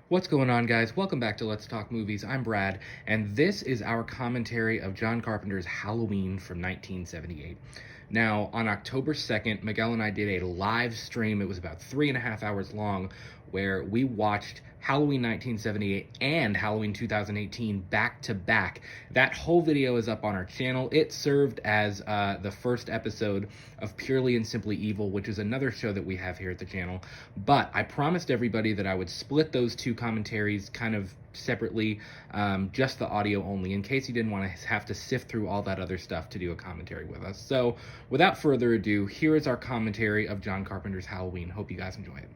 What's going on, guys? Welcome back to Let's Talk Movies. I'm Brad, and this is our commentary of John Carpenter's Halloween from 1978. Now, on October 2nd, Miguel and I did a live stream. It was about 3.5 hours long, where we watched Halloween 1978 and Halloween 2018 back to back. That whole video is up on our channel. It served as the first episode of Purely and Simply Evil, which is another show that we have here at the channel. But I promised everybody that I would split those two commentaries kind of separately, just the audio only, in case you didn't want to have to sift through all that other stuff to do a commentary with us. So, without further ado, here is our commentary of John Carpenter's Halloween. Hope you guys enjoy it.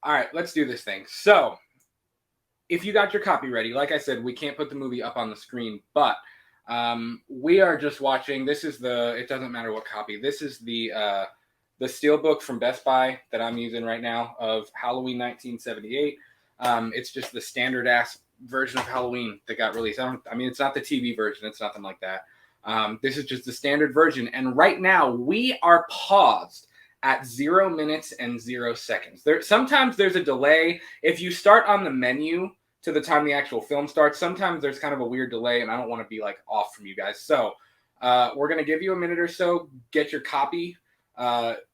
All right, let's do this thing. So, if you got your copy ready, like I said, we can't put the movie up on the screen, but we are just watching. This is it doesn't matter what copy. This is the Steelbook from Best Buy that I'm using right now of Halloween 1978. It's just the standard ass version of Halloween that got released. I mean, it's not the TV version. It's nothing like that. This is just the standard version. And right now we are paused at 0 minutes and 0 seconds. Sometimes there's a delay. If you start on the menu to the time the actual film starts, sometimes there's kind of a weird delay, and I don't want to be like off from you guys. So we're going to give you a minute or so, get your copy,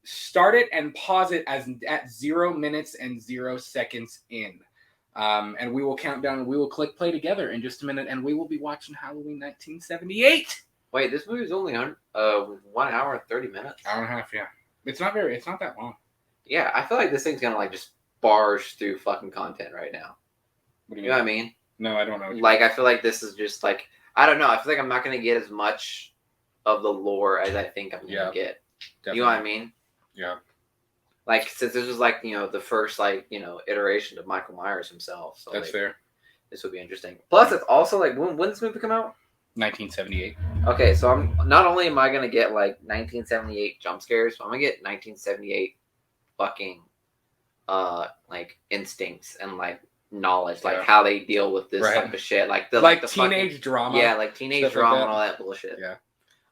start it and pause it at 0 minutes and 0 seconds in. And we will count down and we will click play together in just a minute, and we will be watching Halloween 1978. Wait, this movie is only on 1 hour and 30 minutes. Hour and a half, yeah. It's not that long. Yeah, I feel like this thing's gonna like just barge through fucking content right now. What do you know what I mean? No, I don't know. Like, I feel like this is just like, I don't know. I feel like I'm not gonna get as much of the lore as I think I'm gonna get. Definitely. You know what I mean? Yeah. Like, since this was like, the first like, iteration of Michael Myers himself. So that's fair. This would be interesting. Plus, it's also like, when did this movie come out? 1978. Okay, so I'm not only am I gonna get like 1978 jump scares, but I'm gonna get 1978 fucking like instincts and like knowledge, like how they deal with this type of shit, like the teenage fucking drama. Yeah, like teenage drama and all that bullshit. Yeah,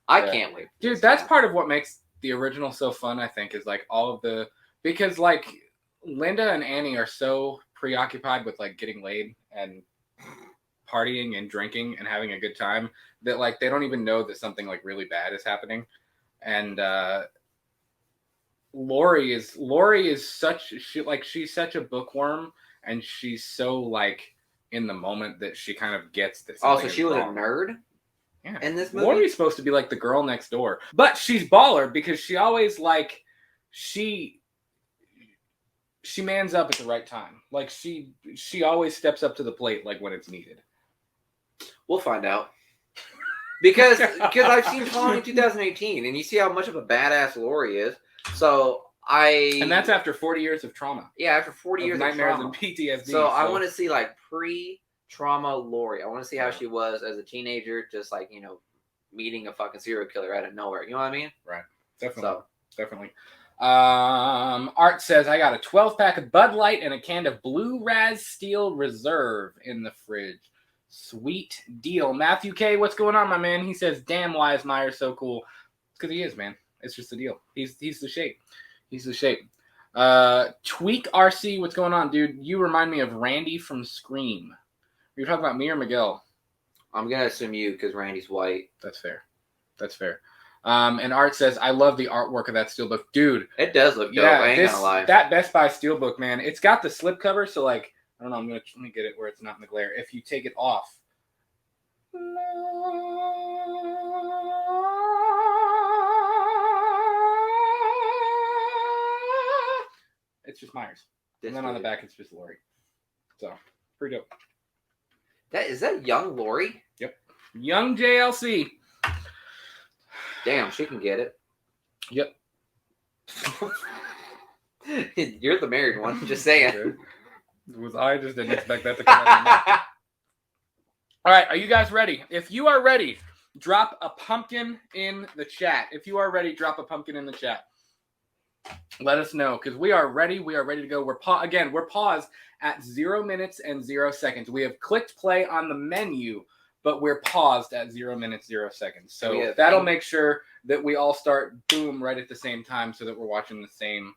I can't wait, dude. That's part of what makes the original so fun. I think is like all of because like Linda and Annie are so preoccupied with like getting laid and partying and drinking and having a good time that like they don't even know that something like really bad is happening. And Laurie is she's such a bookworm, and she's so like in the moment that she kind of gets this. Also, she was a nerd. Yeah. In this movie, Laurie's supposed to be like the girl next door, but she's baller because she always like she mans up at the right time. Like she always steps up to the plate like when it's needed. We'll find out. Because I've seen Halloween 2018, and you see how much of a badass Laurie is. And that's after 40 years of trauma. Yeah, after 40 years of nightmares trauma. and PTSD. So I want to see like pre-trauma Laurie. I want to see how she was as a teenager, just like, meeting a fucking serial killer out of nowhere. You know what I mean? Right. Definitely. Art says, I got a 12-pack of Bud Light and a can of Blue Raz Steel Reserve in the fridge. Sweet deal. Matthew K, what's going on, my man? He says, damn, why is Myers so cool? It's because he is, man. It's just the deal. He's the shape. He's the shape. Tweak RC, what's going on, dude? You remind me of Randy from Scream. Are you talking about me or Miguel? I'm going to assume you because Randy's white. That's fair. And Art says, I love the artwork of that steelbook. Dude. It does look dope. I ain't gonna lie. That Best Buy steelbook, man, it's got the slipcover, so like, I don't know, let me get it where it's not in the glare. If you take it off. It's just Myers. And then on the back, it's just Laurie. So, pretty dope. Is that young Laurie? Yep. Young JLC. Damn, she can get it. Yep. You're the married one, just saying. I just didn't expect that to come out of your mouth. All right, are you guys ready? If you are ready, drop a pumpkin in the chat. If you are ready, drop a pumpkin in the chat. Let us know, because we are ready. We are ready to go. We're paused at 0 minutes and 0 seconds. We have clicked play on the menu, but we're paused at 0 minutes, 0 seconds. So that'll make sure that we all start boom right at the same time, so that we're watching the same,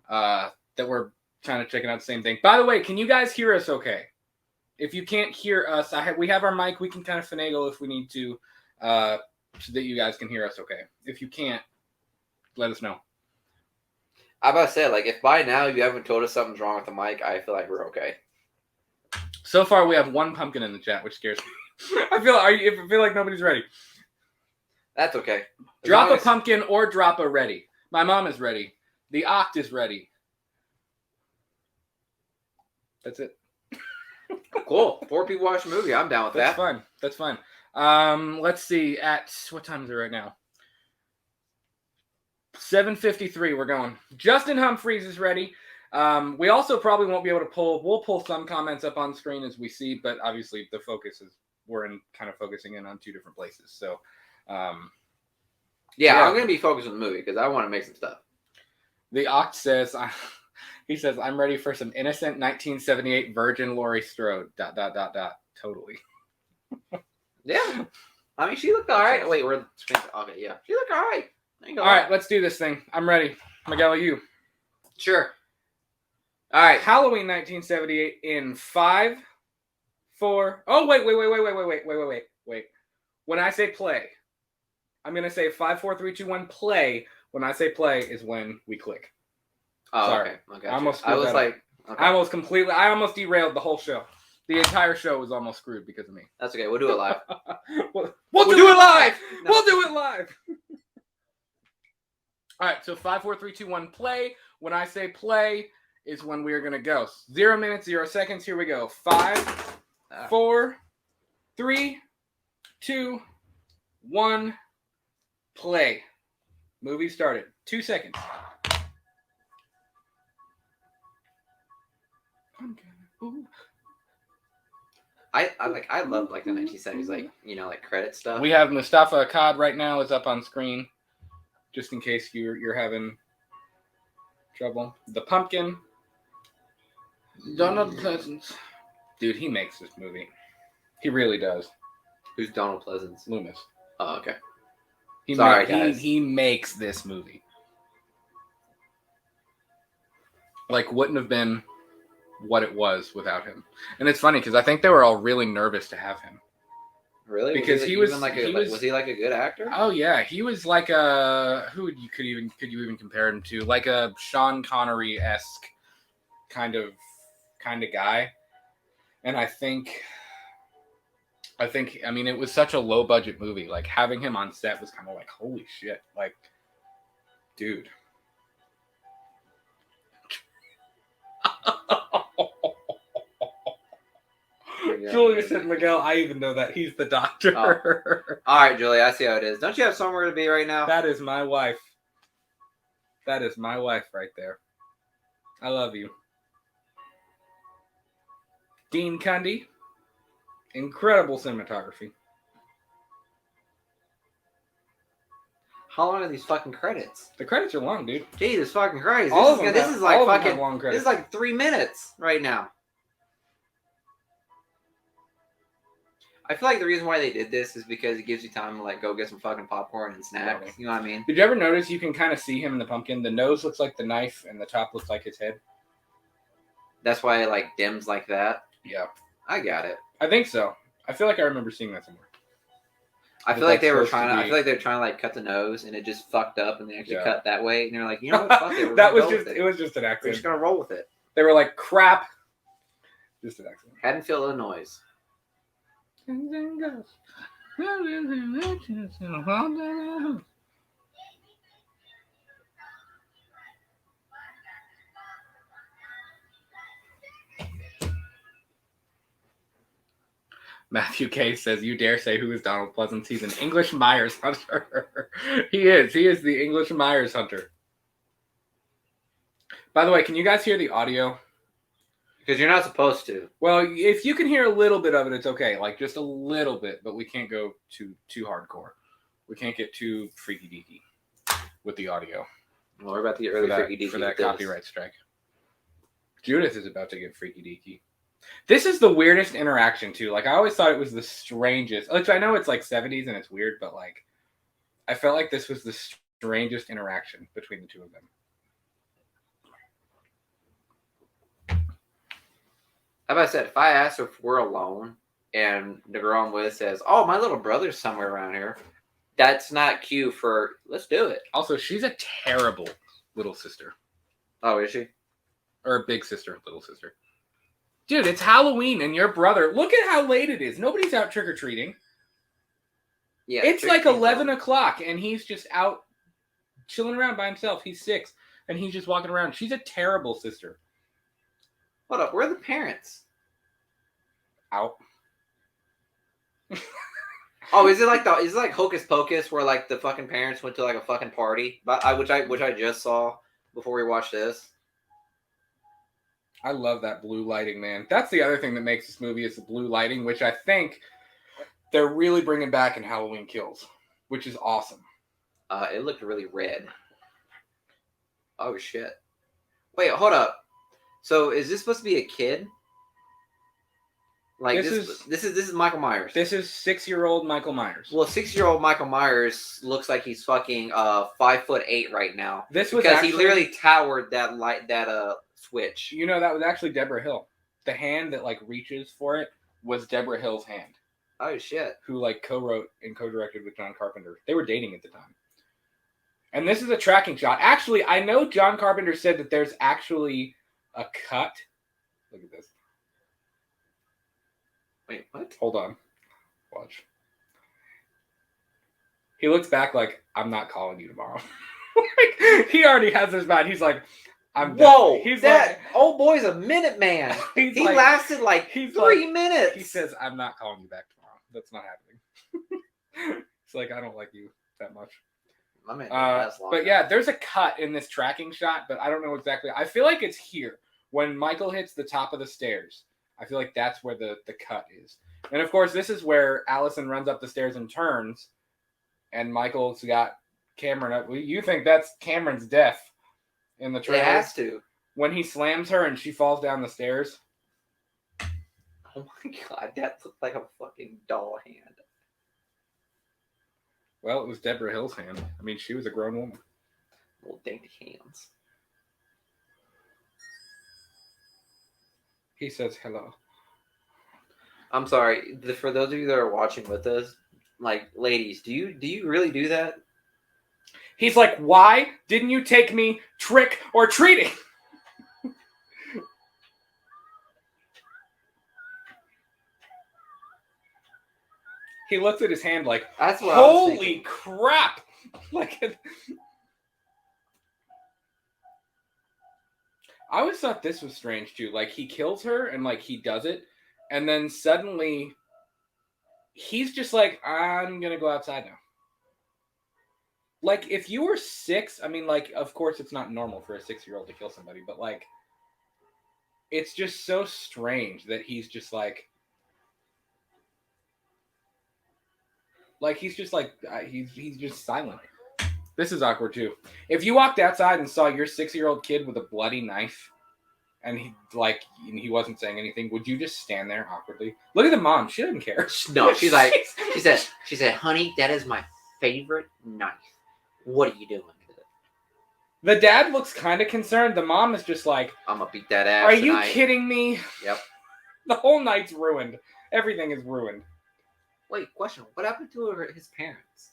that we're kind of checking out the same thing. By the way, can you guys hear us okay? If you can't hear us, we have our mic. We can kind of finagle if we need to, so that you guys can hear us okay. If you can't, let us know. I'm about to say, like, if by now you haven't told us something's wrong with the mic, I feel like we're okay. So far, we have one pumpkin in the chat, which scares me. I feel like nobody's ready. That's okay. Drop a pumpkin or drop a ready. My mom is ready. The Oct is ready. That's it. Cool. 4 people watch a movie. I'm down with that. That's fine. Let's see. At what time is it right now? 7:53. We're going. Justin Humphreys is ready. We also probably won't be able to pull. We'll pull some comments up on screen as we see, but obviously the focus is kind of focusing in on 2 different places. So, yeah, I'm gonna be focused on the movie because I want to make some stuff. The Oct says, he says, I'm ready for some innocent 1978 virgin Laurie Strode. ... Totally. Yeah. I mean, she looked all right. Wait, we're okay. Yeah, she looked all right. All right, let's do this thing. I'm ready. Miguel, are you? Sure. All right. Halloween 1978 in 5, 4. Oh, wait. When I say play, I'm going to say 5, 4, 3, 2, 1, play. When I say play is when we click. Oh, sorry. Okay. I almost derailed the whole show. The entire show was almost screwed because of me. That's okay. We'll do it live. we'll do it live. No. We'll do it live. All right, so 5, 4, 3, 2, 1, play. When I say play is when we are going to go. 0 minutes, 0 seconds. Here we go. 5, 4, 3, 2, 1, play. Movie started. 2 seconds. Ooh. I love like the 1970s, like credit stuff. We have Mustafa Akkad right now is up on screen, just in case you're having trouble. The Pumpkin. Donald Pleasance. Dude, he makes this movie. He really does. Who's Donald Pleasance? Loomis. Oh, okay. Guys. He makes this movie. Like, wouldn't have been what it was without him. And it's funny because I think they were all really nervous to have him. Really? Because was he like a good actor? Oh yeah, he was like a could you even compare him to? Like a Sean Connery-esque kind of guy. And I mean it was such a low budget movie. Like having him on set was kind of like holy shit. Like dude. Julia said, Miguel, I even know that. He's the doctor. Oh. All right, Julia, I see how it is. Don't you have somewhere to be right now? That is my wife. That is my wife right there. I love you. Dean Cundy. Incredible cinematography. How long are these fucking credits? The credits are long, dude. Jesus fucking Christ. This is like 3 minutes right now. I feel like the reason why they did this is because it gives you time to like go get some fucking popcorn and snacks. You know what I mean? Did you ever notice you can kind of see him in the pumpkin? The nose looks like the knife and the top looks like his head. That's why it like dims like that. Yeah. I got it. I think so. I feel like I remember seeing that somewhere. I feel like they were trying to like cut the nose and it just fucked up and they actually cut that way and they're like, you know what, fuck it. It was just an accident. We're just gonna roll with it. They were like, crap. Just an accident. Haddonfield, Illinois. Matthew K says, you dare say who is Donald Pleasance? He's an English Myers hunter. He is the English Myers hunter. By the way, can you guys hear the audio? Because you're not supposed to. Well, if you can hear a little bit of it, it's okay. Like just a little bit, but we can't go too hardcore. We can't get too freaky deaky with the audio. Well, we're about to get really freaky deaky for that copyright strike. Judith is about to get freaky deaky. This is the weirdest interaction too. Like I always thought it was the strangest. Which I know it's like 70s and it's weird, but like I felt like this was the strangest interaction between the two of them. How about I said, if I ask if we're alone and the girl I'm with says, "Oh, my little brother's somewhere around here," that's not cue for let's do it. Also, she's a terrible little sister. Oh, is she? Or big sister, little sister. Dude, it's Halloween and your brother. Look at how late it is. Nobody's out trick or treating. Yeah, it's like 11 o'clock and he's just out chilling around by himself. He's 6 and he's just walking around. She's a terrible sister. Hold up, where are the parents? Out. Oh, is it like Hocus Pocus where like the fucking parents went to like a fucking party? But which I just saw before we watched this. I love that blue lighting, man. That's the other thing that makes this movie is the blue lighting, which I think they're really bringing back in Halloween Kills, which is awesome. It looked really red. Oh shit! Wait, hold up. So is this supposed to be a kid? Like this is Michael Myers. This is 6-year-old Michael Myers. Well, 6-year-old Michael Myers looks like he's fucking 5'8" right now. This was because he literally towered that switch. You know, that was actually Deborah Hill. The hand that like reaches for it was Deborah Hill's hand. Oh shit! Who like co-wrote and co-directed with John Carpenter. They were dating at the time. And this is a tracking shot. Actually, I know John Carpenter said that there's actually a cut. Look at this. Wait, what? Hold on. Watch. He looks back like, I'm not calling you tomorrow. Like, he already has his mind. He's like, whoa, he's that like, old boy's a minute man. He like, lasted like 3 minutes. He says, I'm not calling you back tomorrow. That's not happening. It's like, I don't like you that much. My man but yeah, there's a cut in this tracking shot, but I don't know exactly. I feel like it's here. When Michael hits the top of the stairs, I feel like that's where the cut is. And of course, this is where Allison runs up the stairs and turns, and Michael's got Cameron up. You think that's Cameron's death in the trailer? It has to. When he slams her and she falls down the stairs. Oh my god, that looked like a fucking doll hand. Well, it was Deborah Hill's hand. I mean, she was a grown woman. Little dainty hands. He says hello. I'm sorry. For those of you that are watching with us, like, ladies, do you really do that? He's like, why didn't you take me trick or treating? He looks at his hand like, that's what holy crap! Like, I always thought this was strange too. Like, he kills her and like he does it, and then suddenly he's just like, I'm gonna go outside now. Like, if you were 6, I mean, like, of course it's not normal for a 6-year-old to kill somebody, but like, it's just so strange that he's just like he's just like, he's just silent. This is awkward too. If you walked outside and saw your 6-year-old kid with a bloody knife, and he wasn't saying anything, would you just stand there awkwardly? Look at the mom; she doesn't care. No, she's like, she said, honey, that is my favorite knife. What are you doing with it? The dad looks kind of concerned. The mom is just like, I'm gonna beat that ass. Are you kidding me? Yep. The whole night's ruined. Everything is ruined. Wait, question. What happened to his parents?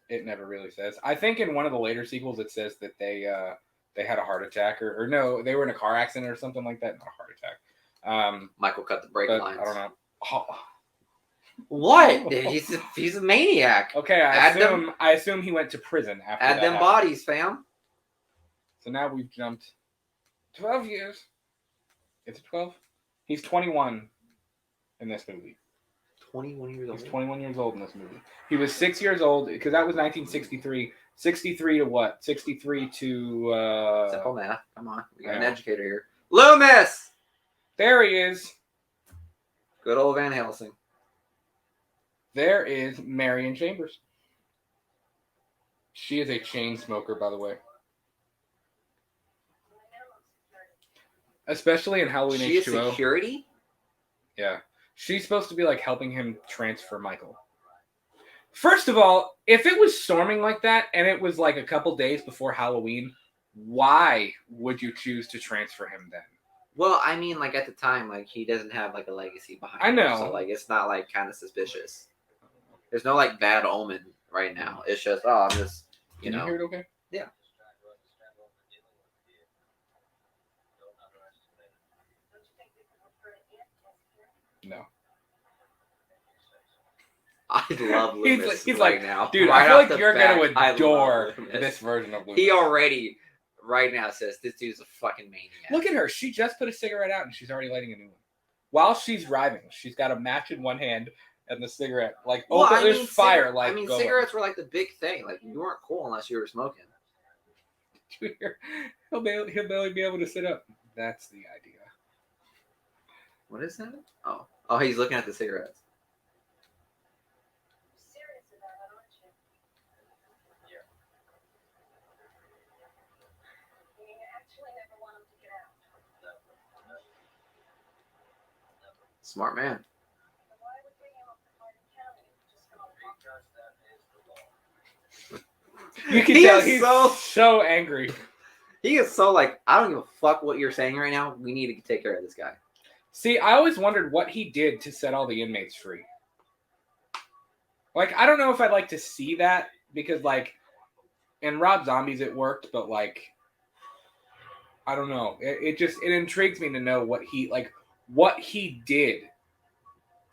It never really says. I think in one of the later sequels it says that they had a heart attack or no, they were in a car accident or something like that. Not a heart attack. Michael cut the brake lines. I don't know. Oh. What? He's a maniac. Okay, I assume he went to prison after that. Add them bodies, fam. So now we've jumped 12 years. Is it 12? He's 21 in this movie. 21 years old. He's 21 years old in this movie. He was 6 years old because that was 1963. 63 to what? 63 to simple math. Come on, we got an educator here. Loomis. There he is. Good old Van Helsing. There is Marion Chambers. She is a chain smoker, by the way. Especially in Halloween She is H2O. security? Yeah. She's supposed to be like helping him transfer Michael. First of all, if it was storming like that and it was like a couple days before Halloween, why would you choose to transfer him then? Well, I mean, like at the time, like he doesn't have like a legacy behind I know. him, so like it's not like kind of suspicious. There's no like bad omen right now. It's just I'm just you Can know. you hear it okay? Yeah. No. I love Loomis he's right like, now. Dude, right I feel off like the you're bat, going to I love adore Loomis. this version of Loomis. He already right now says this dude's a fucking maniac. Look at her. She just put a cigarette out and she's already lighting a new one. While she's driving, she's got a match in one hand and the cigarette. Like, well, open, there's fire. Like, I mean, going. cigarettes were like the big thing. Like, you weren't cool unless you were smoking. He'll barely be able to sit up. That's the idea. What is that? Oh, he's looking at the cigarettes. Smart man. You can tell he's so angry. He is so like, I don't give a fuck what you're saying right now. We need to take care of this guy. See, I always wondered what he did to set all the inmates free. Like, I don't know if I'd like to see that because, like, in Rob Zombies it worked, but like, I don't know. It intrigues me to know what he did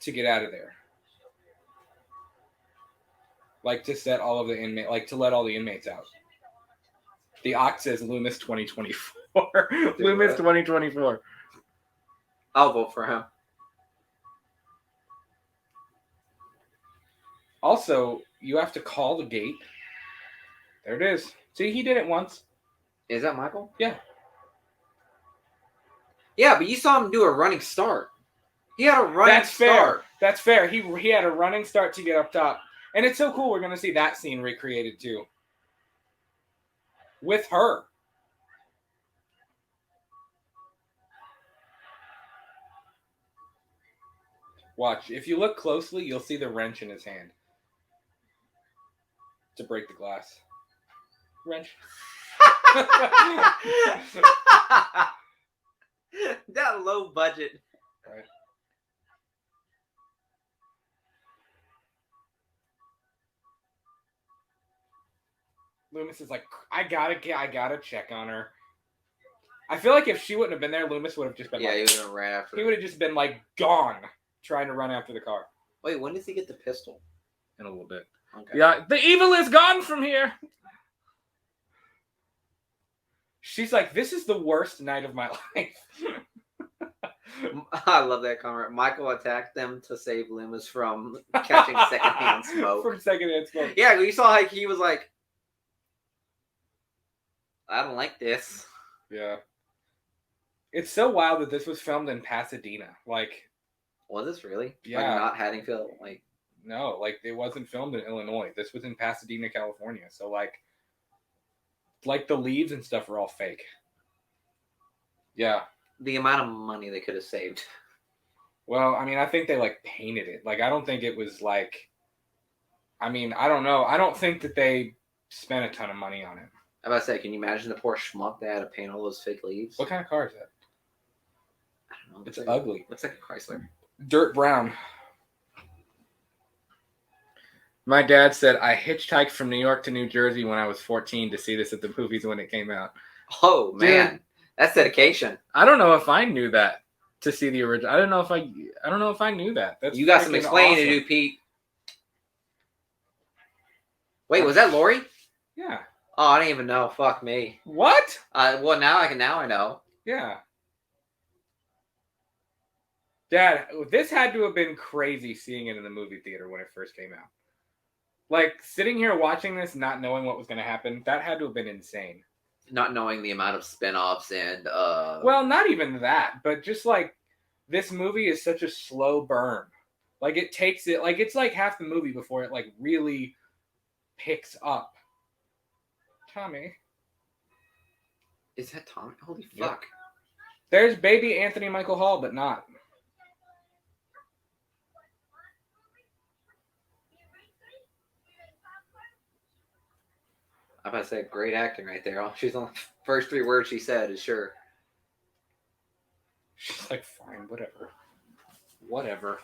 to get out of there. Like, to set all of the inmates, like, to let all the inmates out. The Ox says Loomis 2024. Loomis 2024. I'll vote for him. Also, you have to call the gate. There it is. See, he did it once. Is that Michael? Yeah. Yeah, but you saw him do a running start. He had a running start. That's fair. He had a running start to get up top. And it's so cool we're going to see that scene recreated too. With her. Watch. If you look closely, you'll see the wrench in his hand. To break the glass. Wrench. That low budget. Right. Loomis is like, I gotta check on her. I feel like if she wouldn't have been there, Loomis would have just been he would have ran after her. He would have just been like gone, trying to run after the car. Wait, when does he get the pistol? In a little bit. Okay. Yeah, the evil is gone from here. She's like, this is the worst night of my life. I love that comment. Michael attacked them to save Loomis from catching secondhand smoke. From secondhand smoke. Yeah, you saw like he was like, I don't like this. Yeah. It's so wild that this was filmed in Pasadena. Like, was this really? Yeah. Like not Haddonfield? Like, no, like it wasn't filmed in Illinois. This was in Pasadena, California. So like the leaves and stuff were all fake. Yeah. The amount of money they could have saved. Well, I mean, I think they like painted it. Like, I don't think it was like, I mean, I don't know. I don't think that they spent a ton of money on it. I was about to say, can you imagine the poor schmuck that had to paint all those fake leaves? What kind of car is that? I don't know. It's ugly. Looks like a Chrysler. Dirt brown. My dad said, I hitchhiked from New York to New Jersey when I was 14 to see this at the movies when it came out. Oh, man. Dude, that's dedication. I don't know if I knew that to see the original. I don't know if I knew that. That's you got some explaining awesome. to do, Pete. Wait, was that Lori? Yeah. Oh, I didn't even know. Fuck me. What? Well, now I know. Yeah. Dad, this had to have been crazy seeing it in the movie theater when it first came out. Like, sitting here watching this, not knowing what was going to happen, that had to have been insane. Not knowing the amount of spinoffs and Well, not even that, but just like this movie is such a slow burn. Like it takes it, like it's like half the movie before it like really picks up. Tommy. Is that Tommy? Holy fuck. Yep. There's baby Anthony Michael Hall, but not. I'm about to say great acting right there. She's on the first 3 words she said is sure. She's like, fine, whatever. Whatever.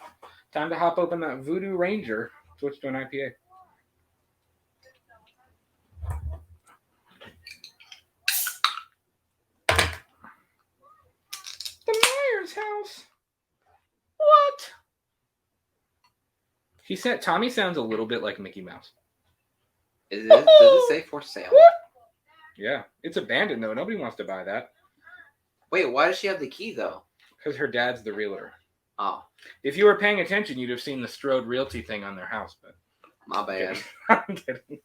Time to hop open that Voodoo Ranger. Switch to an IPA. The Myers house. What? He said Tommy sounds a little bit like Mickey Mouse. Does it say for sale? Yeah, it's abandoned though. Nobody wants to buy that. Wait, why does she have the key though? Because her dad's the realtor. Oh. If you were paying attention, you'd have seen the Strode Realty thing on their house, but My bad. I'm kidding.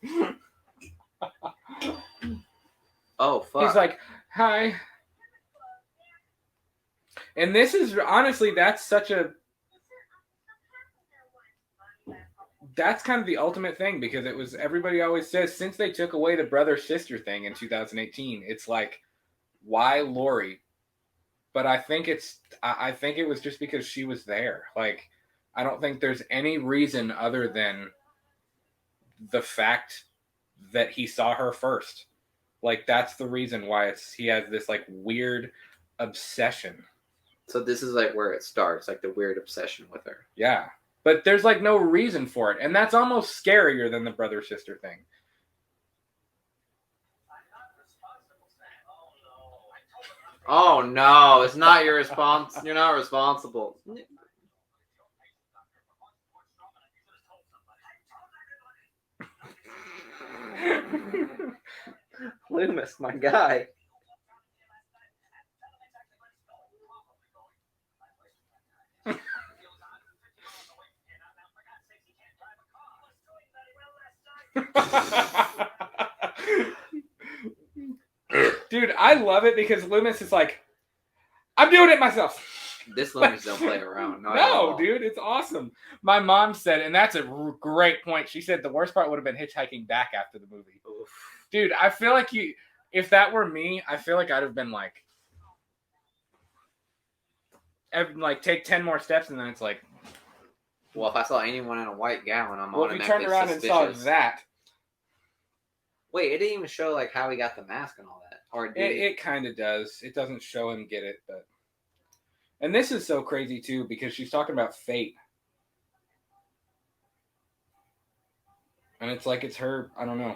Oh fuck. He's like, hi. And this is honestly, that's kind of the ultimate thing, because it was, everybody always says, since they took away the brother-sister thing in 2018, it's like, why Lori? But I think it was just because she was there. Like, I don't think there's any reason other than the fact that he saw her first. Like, that's the reason why he has this like weird obsession. So this is like where it starts, like the weird obsession with her. Yeah. But there's like no reason for it. And that's almost scarier than the brother-sister thing. Oh no, it's not your response. You're not responsible. Loomis, my guy. Dude, I love it because Loomis is like, I'm doing it myself. This Loomis don't play around. No, dude, it's awesome. My mom said, and that's a great point. She said the worst part would have been hitchhiking back after the movie. Oof. Dude, I feel like if that were me, I feel like I'd have been like take 10 more steps, and then it's like, well, if I saw anyone in a white gown, I'm well, if you automatically turned around suspicious. and saw that. Wait, it didn't even show like how he got the mask and all that. Or it kind of does. It doesn't show him get it, but. And this is so crazy too, because she's talking about fate. And it's like, it's her, I don't know.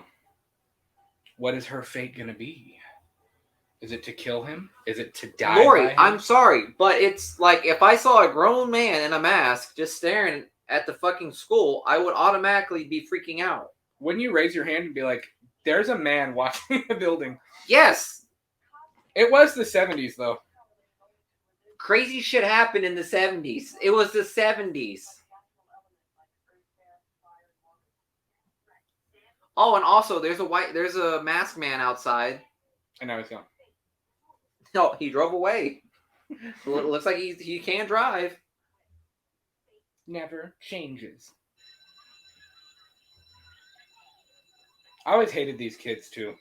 What is her fate going to be? Is it to kill him? Is it to die? Lori, I'm sorry, but it's like if I saw a grown man in a mask just staring at the fucking school, I would automatically be freaking out. Wouldn't you raise your hand and be like, there's a man watching the building? Yes. It was the 70s, though. Crazy shit happened in the 70s. It was the 70s. Oh, and also there's a masked man outside. And now he's gone. No, he drove away. It looks like he can't drive. Never changes. I always hated these kids too.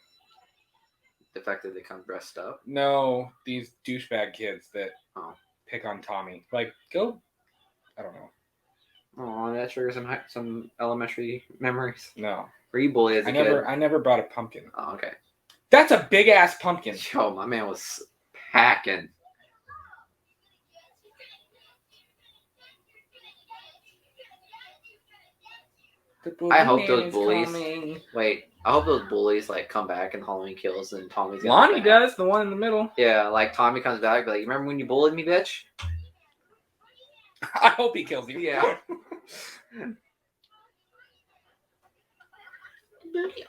The fact that they come dressed up. No, these douchebag kids that pick on Tommy. Like, go. I don't know. Oh, that triggers some elementary memories. No. Were you bullied as a kid? I never brought a pumpkin. Oh, okay. That's a big ass pumpkin. Yo, my man was packing. I hope those bullies. Wait, I hope those bullies like come back and Halloween Kills and Tommy's. Lonnie does, the one in the middle. Yeah, like Tommy comes back, and be like, you remember when you bullied me, bitch? I hope he kills you. Yeah.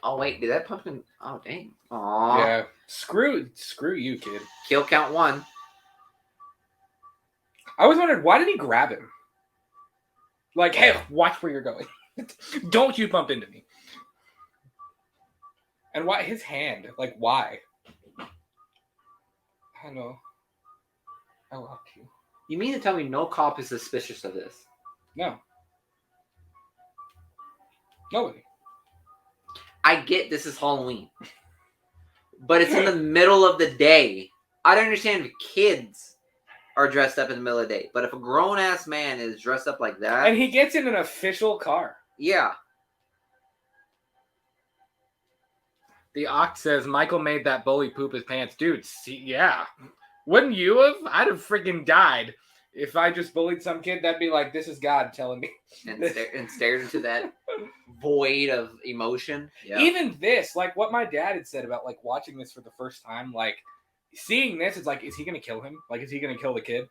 Oh wait, did that pumpkin? Oh dang. Aw. Yeah. Screw you, kid. Kill count 1. I always wondered, why did he grab him? Like, hey, watch where you're going. Don't you bump into me. And why his hand? Like, why? Hello. I love you. You mean to tell me no cop is suspicious of this? No. Nobody. I get this is Halloween. But it's in the middle of the day. I don't understand if kids are dressed up in the middle of the day. But if a grown-ass man is dressed up like that... And he gets in an official car. Yeah. The Oct says, Michael made that bully poop his pants. Dude, see, yeah. Wouldn't you have? I'd have freaking died. If I just bullied some kid, that'd be like, this is God telling me. And stared into that void of emotion. Yeah. Even this, like what my dad had said about like watching this for the first time, like seeing this, it's like, is he going to kill him? Like, is he going to kill the kid?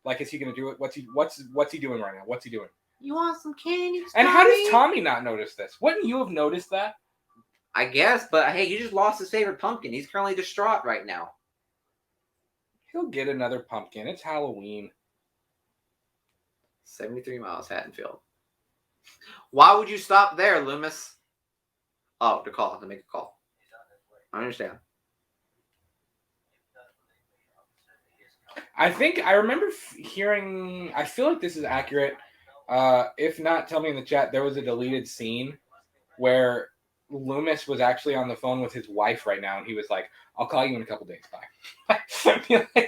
Like, is he going to do it? What's he doing right now? What's he doing? You want some candy? And how does Tommy not notice this? Wouldn't you have noticed that? I guess, but hey, he just lost his favorite pumpkin. He's currently distraught right now. He'll get another pumpkin. It's Halloween. 73 miles, Haddonfield. Why would you stop there, Loomis? Oh, to make a call. I understand. I think I remember hearing, I feel like this is accurate. If not, tell me in the chat. There was a deleted scene where Loomis was actually on the phone with his wife right now, and he was like, I'll call you in a couple days. Bye.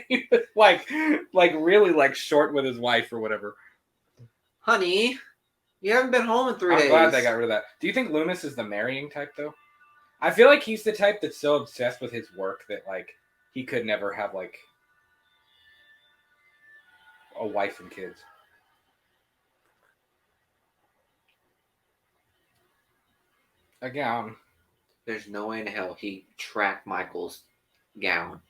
He was like really like short with his wife or whatever. Honey, you haven't been home in 3 days. I'm glad they got rid of that. Do you think Loomis is the marrying type, though? I feel like he's the type that's so obsessed with his work that like he could never have like a wife and kids. A gown. There's no way in hell he tracked Michael's gown.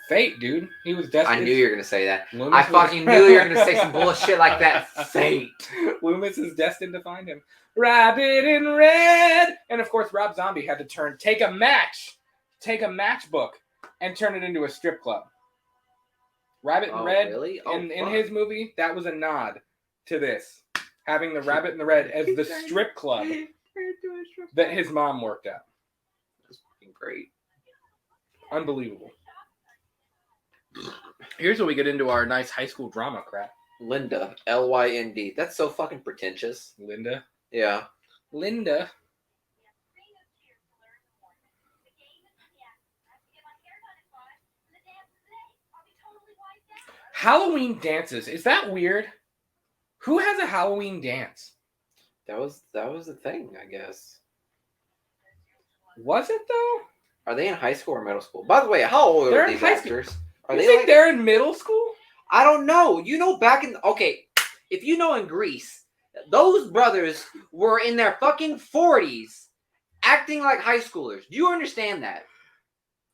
Fate, dude. He was destined. I knew you were going to say that. I fucking knew you were going to say some bullshit like that. Fate. Loomis is destined to find him. Rabbit in red. And of course, Rob Zombie had to take a matchbook, and turn it into a strip club. Rabbit in red. Really? In his movie, that was a nod to this. Having the Rabbit in the Red as the strip club that his mom worked at. That's fucking great. Unbelievable. Here's where we get into our nice high school drama crap. Linda, Lynd. That's so fucking pretentious. Linda? Yeah. Linda. Halloween dances. Is that weird? Who has a Halloween dance? That was the thing, I guess. Was it though? Are they in high school or middle school? By the way, how old are these actors? Are they think they're in middle school? I don't know. You know, if you know in Greece, those brothers were in their fucking 40s acting like high schoolers. Do you understand that?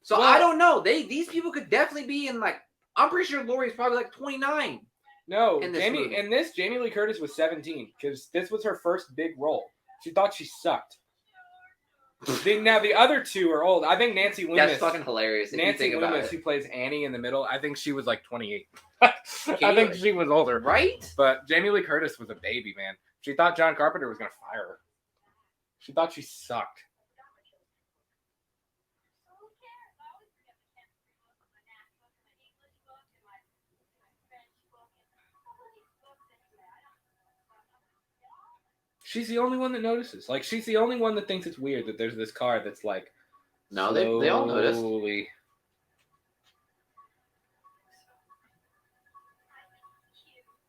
So well, I don't know. These people could definitely be in like, I'm pretty sure Lori's probably like 29. No, Jamie Lee Curtis was 17 because this was her first big role. She thought she sucked. Now the other two are old. I think Nancy Loomis. That's fucking hilarious. Nancy Loomis, who plays Annie in the middle, I think she was like 28. I think she was older, right? But Jamie Lee Curtis was a baby, man. She thought John Carpenter was gonna fire her. She thought she sucked. She's the only one that notices. Like, she's the only one that thinks it's weird that there's this car that's like... No, they all notice.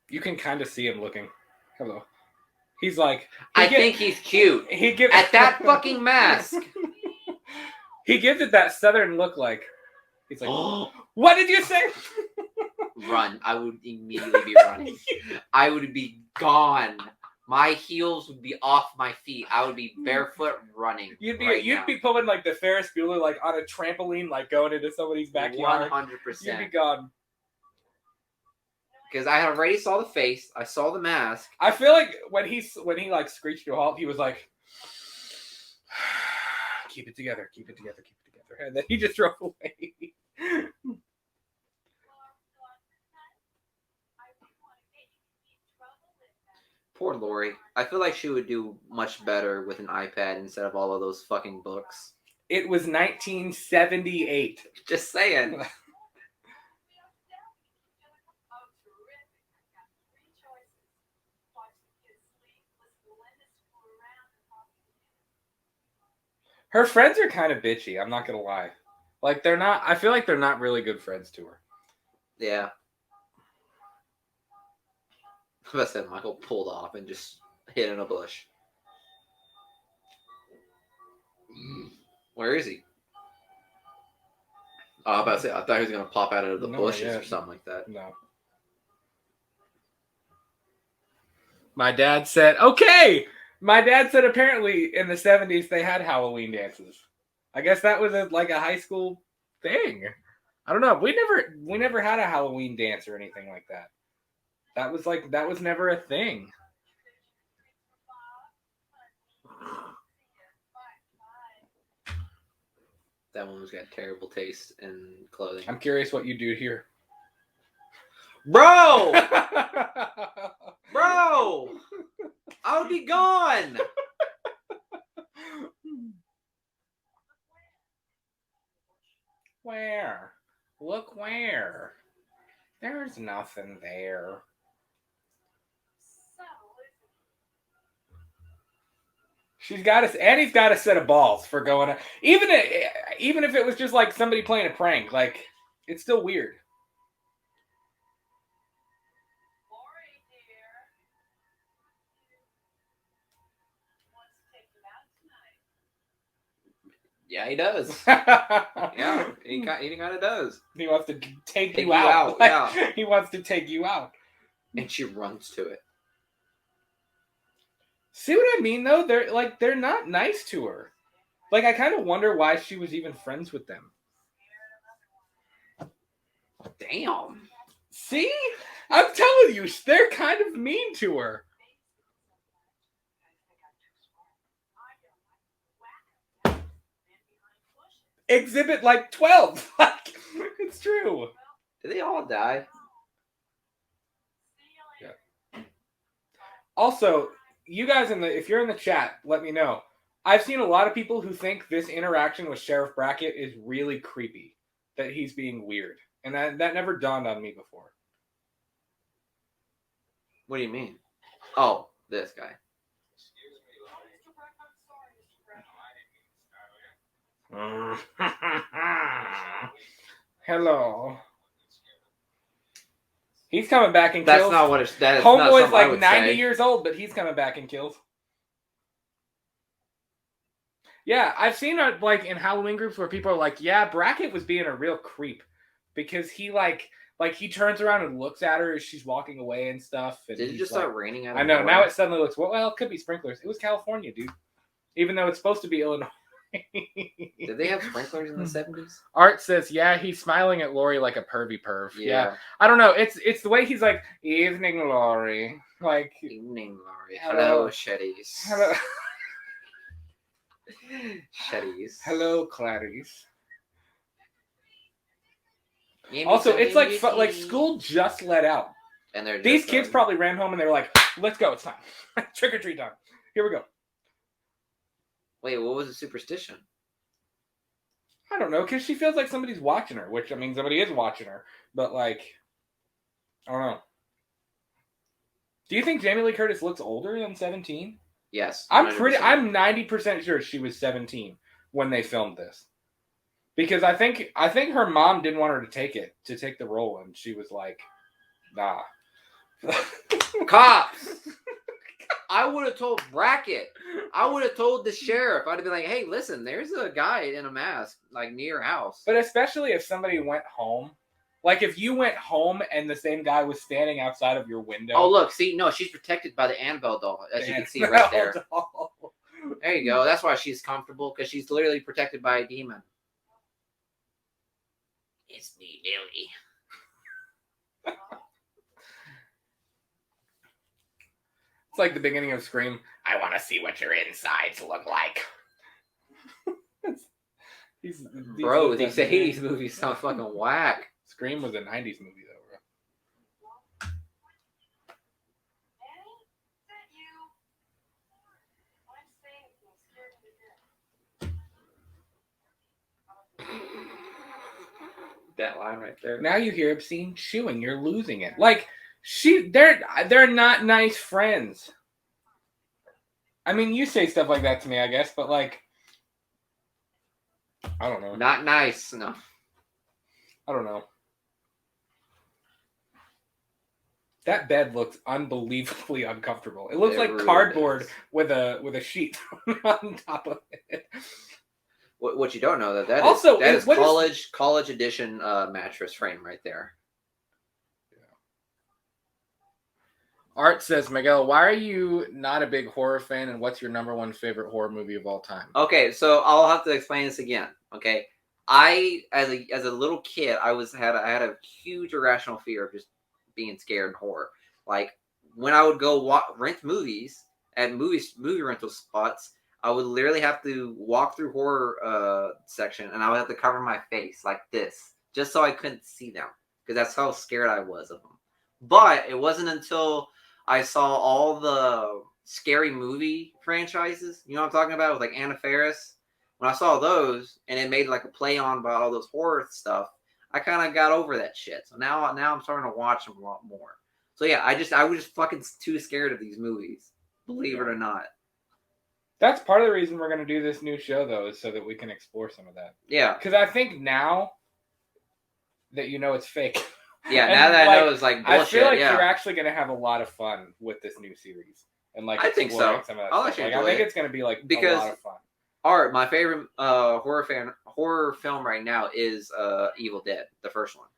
You can kind of see him looking. Hello. He's like... I think he's cute. At that fucking mask. He gives it that southern look like... He's like, what did you say? Run. I would immediately be running. I would be gone. My heels would be off my feet. I would be barefoot running. You'd be pulling like the Ferris Bueller, like on a trampoline, like going into somebody's backyard. 100%. You'd be gone. Because I already saw the face. I saw the mask. I feel like when he like screeched to a halt, he was like, "Keep it together, keep it together, keep it together," and then he just drove away. Poor Lori. I feel like she would do much better with an iPad instead of all of those fucking books. It was 1978. Just saying. Her friends are kind of bitchy. I'm not gonna lie. Like they're not. I feel like they're not really good friends to her. Yeah. I said Michael pulled off and just hid in a bush. Where is he? Oh, I was about to say, I thought he was going to pop out of the bushes or something like that. No. My dad said, okay! My dad said apparently in the 70s they had Halloween dances. I guess that was like a high school thing. I don't know. We never had a Halloween dance or anything like that. That was never a thing. That woman's got terrible taste in clothing. I'm curious what you do here. Bro! Bro! I'll be gone! Where? Look where? There's nothing there. He's got a set of balls for going. Even if it was just like somebody playing a prank, like it's still weird. Yeah, he does. Yeah, he kind of does. He wants to take you out. Like, yeah. He wants to take you out. And she runs to it. See what I mean, though? They're not nice to her. Like, I kind of wonder why she was even friends with them. Damn. See? I'm telling you, they're kind of mean to her. Exhibit like 12. Like, it's true. Did they all die? Yeah. Also, you guys if you're in the chat, let me know. I've seen a lot of people who think this interaction with Sheriff Brackett is really creepy. That he's being weird. And that never dawned on me before. What do you mean? Oh, this guy. Hello. He's coming back and That's kills. not what it's. That is Homeboy's like 90 years old, but he's coming back and kills. Yeah, I've seen like in Halloween groups where people are like, "Yeah, Brackett was being a real creep because he like he turns around and looks at her as she's walking away and stuff." And did it just start raining? I know. Now it suddenly looks well. It could be sprinklers. It was California, dude. Even though it's supposed to be Illinois. Did they have sprinklers in the 70s? Art says, yeah, he's smiling at Lori like a pervy perv. Yeah. I don't know. It's the way he's like, evening, Lori. Like, evening, Lori. Hello, Shetties. Hello. Shetties. Hello, Clarice. Also, it's like school just let out. And these kids probably ran home and they were like, let's go, it's time. Trick or treat time. Here we go. Wait, what was the superstition? I don't know, because she feels like somebody's watching her, which, I mean, somebody is watching her, but, like, I don't know. Do you think Jamie Lee Curtis looks older than 17? Yes. 100%. I'm 90% sure she was 17 when they filmed this. Because I think her mom didn't want her to take the role, and she was like, nah. Cops! I would have told Brackett. I would have told the sheriff. I'd have been like, hey, listen, there's a guy in a mask, like, near your house. But especially if somebody went home. Like, if you went home and the same guy was standing outside of your window. Oh, look. See, no, she's protected by the Annabelle doll, as you can see right there. Doll. There you go. That's why she's comfortable, because she's literally protected by a demon. It's me, Lily. It's like the beginning of Scream. I want to see what your insides look like. Bro, these 80s movies sound fucking whack. Scream was a 90s movie, though, bro. That line right there. Now you hear obscene chewing. You're losing it. Like, they're not nice friends. I mean, you say stuff like that to me, I guess, but like, I don't know. Not nice. No. I don't know. That bed looks unbelievably uncomfortable. It looks like really cardboard does. with a sheet on top of it. What you don't know that Also, is what is- college edition mattress frame right there. Art says, Miguel, why are you not a big horror fan, and what's your number one favorite horror movie of all time? Okay, so I'll have to explain this again. Okay, I as a little kid, I had a huge irrational fear of just being scared and horror. Like when I would go rent movies at movie rental spots, I would literally have to walk through horror section, and I would have to cover my face like this just so I couldn't see them because that's how scared I was of them. But it wasn't until I saw all the scary movie franchises, you know what I'm talking about, with like Anna Faris. When I saw those and it made like a play on about all those horror stuff, I kind of got over that shit. So now I'm starting to watch them a lot more. So yeah, I was just fucking too scared of these movies, believe it or not. That's part of the reason we're going to do this new show, though, is so that we can explore some of that. Yeah. Because I think now that you know it's fake. Yeah, now that I know it's like bullshit. I feel like you're actually going to have a lot of fun with this new series. And like, I think so. Some of that I'll stuff. actually I think it's going to be like a lot of fun. Art, my favorite horror film right now is Evil Dead, the first one.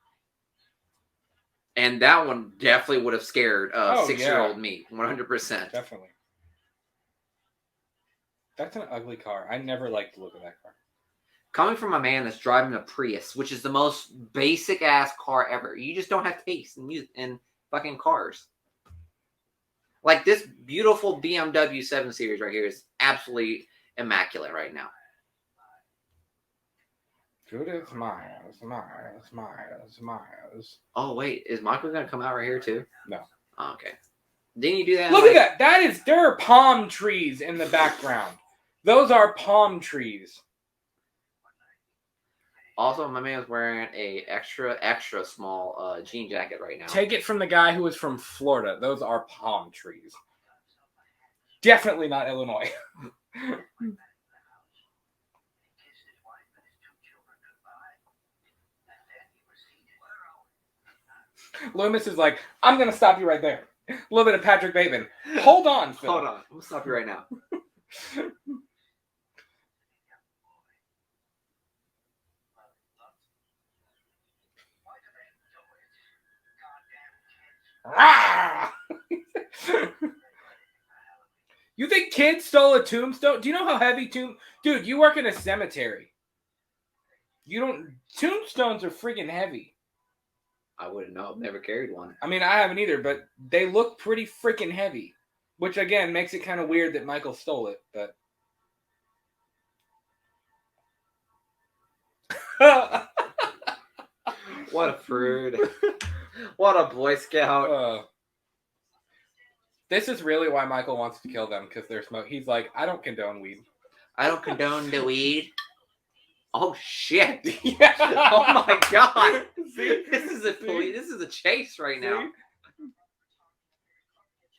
And that one definitely would have scared 6-year-old me, 100%. Definitely. That's an ugly car. I never liked the look of that car. Coming from a man that's driving a Prius, which is the most basic ass car ever. You just don't have taste in music and fucking cars. Like this beautiful BMW 7 Series right here is absolutely immaculate right now. Judith Myers. Oh wait, is Michael gonna come out right here too? No. Oh, okay. Didn't you do that? Look at that. There are palm trees in the background. Those are palm trees. Also, my man is wearing a extra small jean jacket right now. Take it from the guy who is from Florida. Those are palm trees. Definitely not Illinois. Loomis is like, I'm going to stop you right there. A little bit of Patrick Bateman. Hold on, Phil. Hold on. I'm going to stop you right now. You think kids stole a tombstone? Do you know how heavy Dude, you work in a cemetery. Tombstones are freaking heavy. I wouldn't know. I've never carried one. I mean, I haven't either, but they look pretty freaking heavy. Which, again, makes it kind of weird that Michael stole it, but... What a prude. What a Boy Scout. This is really why Michael wants to kill them, because they're smoking. He's like, I don't condone weed. I don't condone the weed. Oh shit! Yeah. Oh my god! See? This is a chase right now.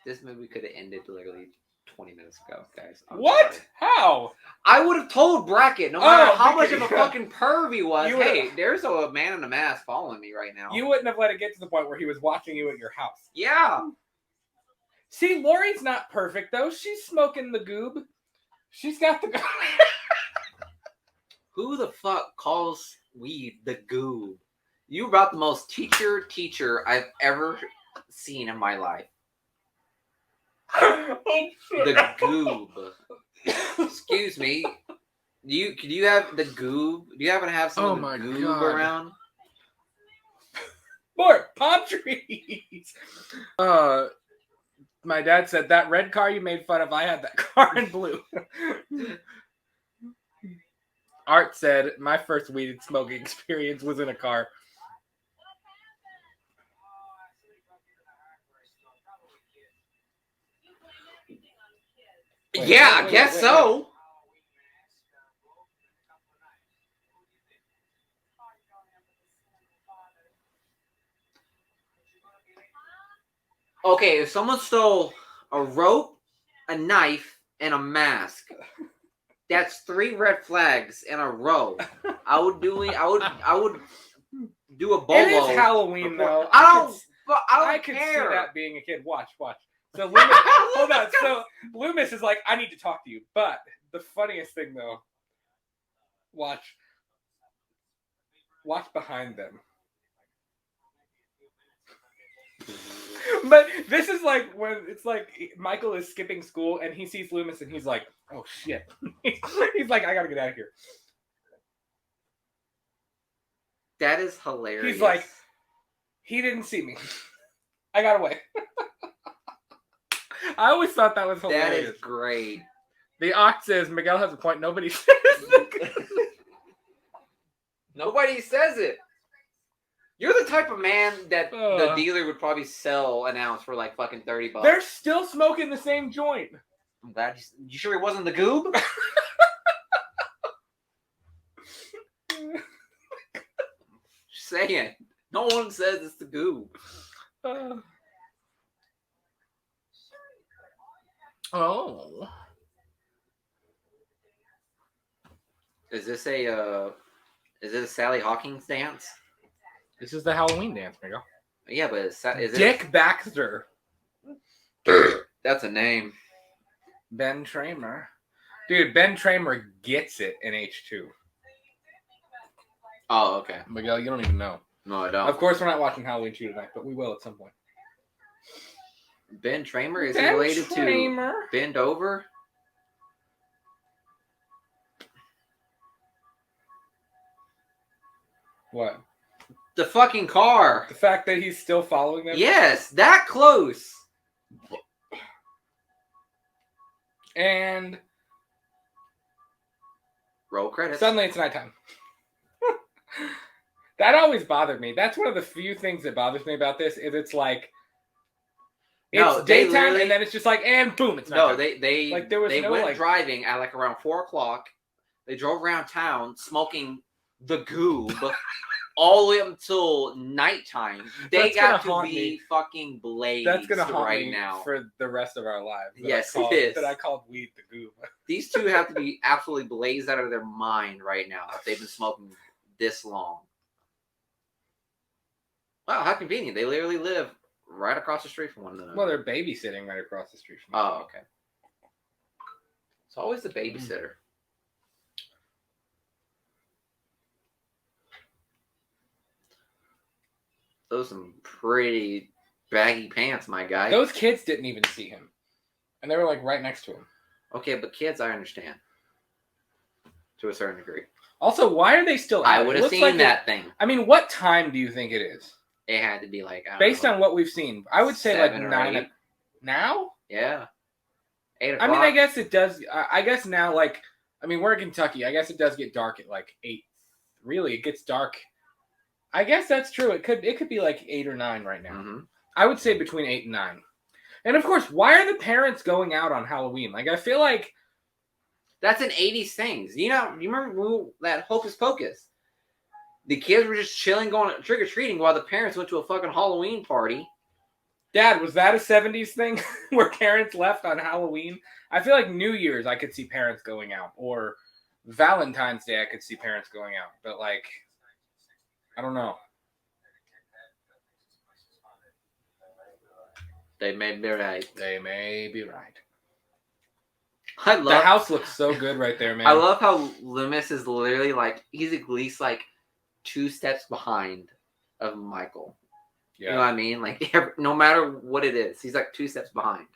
This movie could have ended literally 20 minutes ago, guys. What? Sorry. How? I would have told Brackett, no matter how much of a fucking perv he was, hey, there's a man in a mask following me right now. You wouldn't have let it get to the point where he was watching you at your house. Yeah. See, Lori's not perfect, though. She's smoking the goob. She's got the... Who the fuck calls weed the goob? You're about the most teacher I've ever seen in my life. The goob. Excuse me. Do you have the goob? Do you happen to have some of the goob around? More palm trees. My dad said that red car you made fun of, I had that car in blue. Art said my first weed smoking experience was in a car. I guess so. Okay, if someone stole a rope, a knife, and a mask, That's 3 red flags in a row. I would do a bolo. It is Halloween though. I I don't could care. see that being a kid. Watch. So Loomis, hold on. So Loomis is like, I need to talk to you. But the funniest thing though, watch behind them. But this is like when it's like Michael is skipping school and he sees Loomis and he's like, oh shit. He's like, I gotta get out of here. That is hilarious. He's like, he didn't see me. I got away. I always thought that was hilarious. That is great. The Oct says, Miguel has a point. Nobody says Nobody says it. You're the type of man that the dealer would probably sell an ounce for like fucking $30. They're still smoking the same joint. I'm glad you sure it wasn't the goob? Just saying. No one says it's the goob. Oh. Is this a Sally Hawkins dance? This is the Halloween dance, Miguel. Yeah, but is Dick Baxter. That's a name. Ben Tramer. Dude, Ben Tramer gets it in H2. Oh, okay. Miguel, you don't even know. No, I don't. Of course, we're not watching Halloween 2 tonight, but we will at some point. Ben Tramer? Is he related to Bend Over? What? The fucking car. The fact that he's still following them? Yes, that close. And roll credits. Suddenly it's nighttime. That always bothered me. That's one of the few things that bothers me about this is it's like it's daytime and then it's just like and boom, it's nighttime. No, they like there was they no went like driving at like around 4:00. They drove around town smoking the goob all the way until nighttime. They got to be fucking blazed. That's gonna haunt right me now for the rest of our lives. Yes, it is. That I called weed the goob. These two have to be absolutely blazed out of their mind right now if they've been smoking this long. Wow, how convenient. They literally live right across the street from one another. Well, they're babysitting right across the street from Oh, okay. It's always the babysitter. Those are some pretty baggy pants, my guy. Those kids didn't even see him. And they were like right next to him. Okay, but kids, I understand. To a certain degree. Also, why are they still out? I would have seen that thing. I mean, what time do you think it is? It had to be like, based on what we've seen, I would say like 9 now? Yeah. 8 o'clock. I mean, I guess it does. I guess now, like, I mean, we're in Kentucky. I guess it does get dark at like 8. Really, it gets dark. I guess that's true. It could be like 8 or 9 right now. Mm-hmm. I would say between 8 and 9. And of course, why are the parents going out on Halloween? Like, I feel like that's an 80s thing. You know, you remember that Hocus Pocus? The kids were just chilling, going trick-or-treating while the parents went to a fucking Halloween party. Dad, was that a 70s thing where parents left on Halloween? I feel like New Year's I could see parents going out. Or Valentine's Day I could see parents going out. But, like, I don't know. They may be right. They may be right. The house looks so good right there, man. I love how Loomis is literally like, he's at least like 2 steps behind of Michael. Yeah. You know what I mean? Like, no matter what it is, he's like 2 steps behind.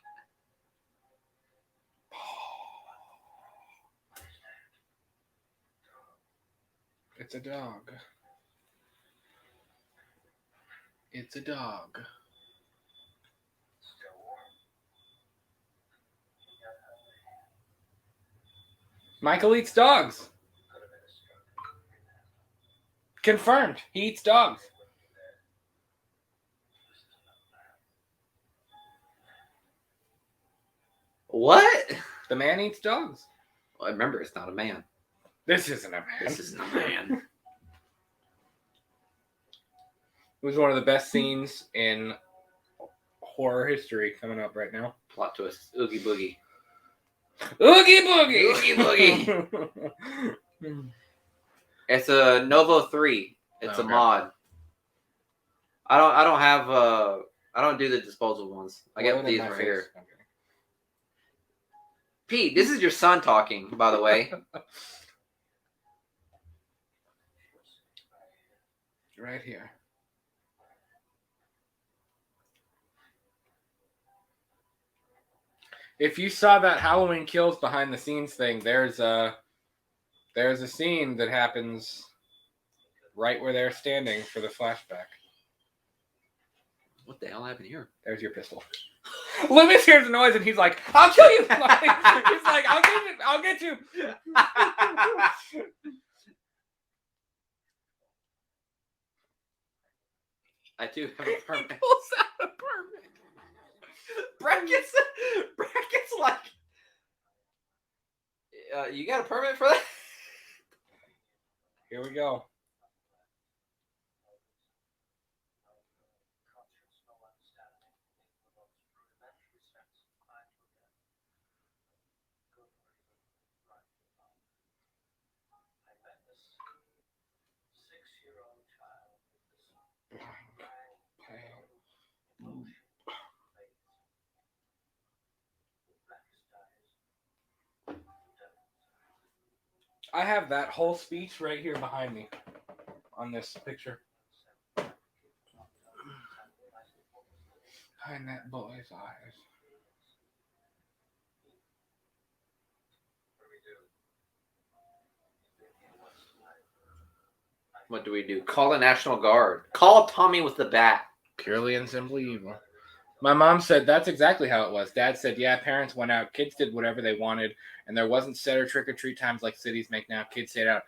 It's a dog. It's a dog. Michael eats dogs. Confirmed. He eats dogs. What? The man eats dogs. Well, remember, it's not a man. This isn't a man. This isn't a man. It was one of the best scenes in horror history coming up right now. Plot twist. Oogie boogie. Oogie boogie. Oogie boogie. It's a Novo 3. It's a mod. I don't do the disposable ones. I get these right here. Okay. Pete, this is your son talking, by the way. Right here. If you saw that Halloween Kills behind the scenes thing, there's a scene that happens right where they're standing for the flashback. What the hell happened here? There's your pistol. Loomis hears the noise and he's like, "I'll kill you!" He's like, "I'll get you." I do have a permit. He pulls out a permit. Brackets like, you got a permit for that? Here we go. I have that whole speech right here behind me on this picture. Behind that boy's eyes. What do we do? Call the National Guard. Call Tommy with the bat. Purely and simply evil. My mom said that's exactly how it was. Dad said, yeah, parents went out, kids did whatever they wanted, and there wasn't set or trick-or-treat times like cities make now. Kids stayed out.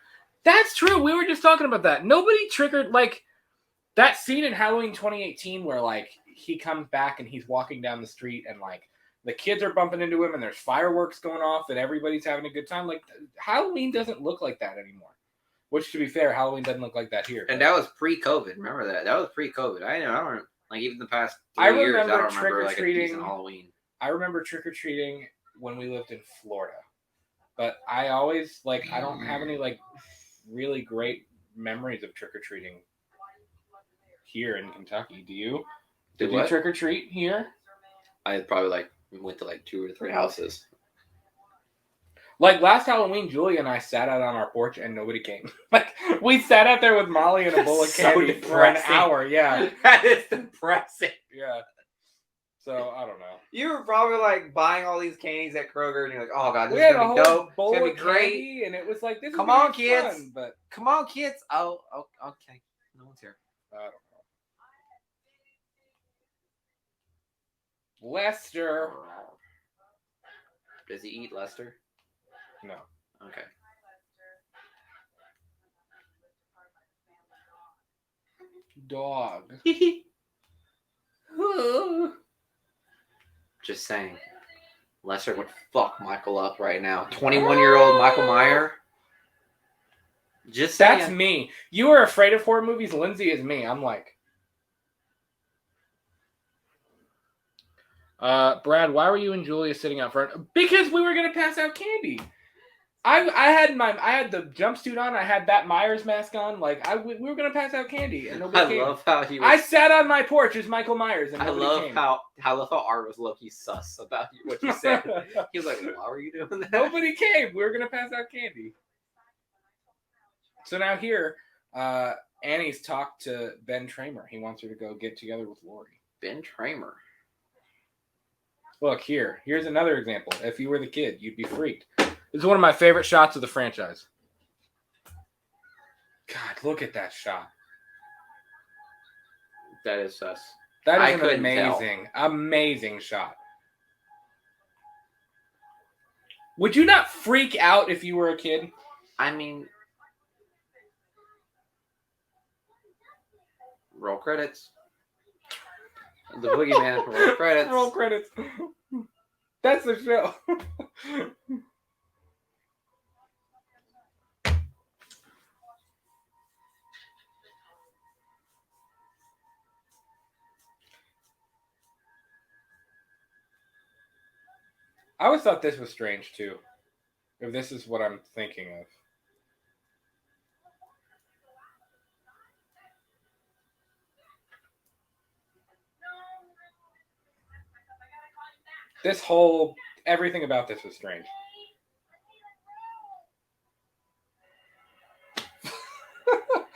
That's true. We were just talking about that. Nobody triggered, like, that scene in Halloween 2018 where, like, he comes back and he's walking down the street and, like, the kids are bumping into him and there's fireworks going off and everybody's having a good time. Like, Halloween doesn't look like that anymore. Which, to be fair, Halloween doesn't look like that here. And that was pre-COVID. Remember that? That was pre-COVID. I don't like even the past 3 years. I don't remember like a decent Halloween. I remember trick-or-treating when we lived in Florida, but I always I don't have any really great memories of trick-or-treating here in Kentucky. Do you? Did you trick-or-treat here? I probably went to 2 or 3 houses. Like last Halloween, Julia and I sat out on our porch and nobody came. We sat out there with Molly and a bowl of candy for an hour. Yeah, that is depressing. Yeah. So I don't know. You were probably buying all these candies at Kroger, and you're like, "Oh God, this is gonna be dope. It's gonna be great." And it was like, "This is come on, kids! Fun, but come on, kids!" Oh, okay. No one's here. I don't know. Lester. Does he eat Lester? No. Okay. Dog. Just saying. Lester would fuck Michael up right now. 21-year-old Michael Meyer. Just saying. That's me. You are afraid of horror movies. Lindsay is me. I'm like. Brad, why were you and Julia sitting out front? Because we were gonna pass out candy. I had the jumpsuit on. I had that Myers mask on. We were gonna pass out candy, and nobody came. Love how he was. I sat on my porch as Michael Myers, and nobody came. I love how Art was low-key sus about what you said. He was like, "Why were you doing that?" Nobody came. We were gonna pass out candy. So now here, Annie's talked to Ben Tramer. He wants her to go get together with Lori. Ben Tramer. Look here. Here's another example. If you were the kid, you'd be freaked. This is one of my favorite shots of the franchise. God, look at that shot. That is sus. That is an amazing shot. Would you not freak out if you were a kid? I mean, roll credits. The Boogeyman. Roll credits. Roll credits. That's the show. I always thought this was strange too. If this is what I'm thinking of. This whole everything about this was strange.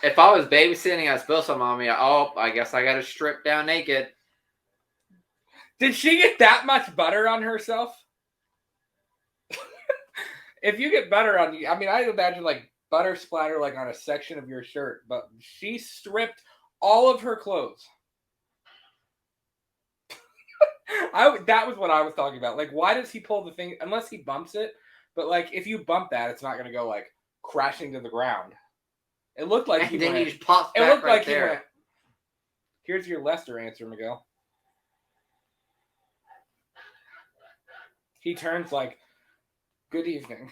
If I was babysitting, I spill some on me. I guess I got to strip down naked. Did she get that much butter on herself? If you get butter on you, I mean, I imagine like butter splatter like on a section of your shirt, but she stripped all of her clothes. That was what I was talking about. Like, why does he pull the thing unless he bumps it? But like, if you bump that, it's not going to go like crashing to the ground. It looked like he just pops back. It looked right like there. He went. Here's your Lester answer, Miguel. He turns like, "Good evening."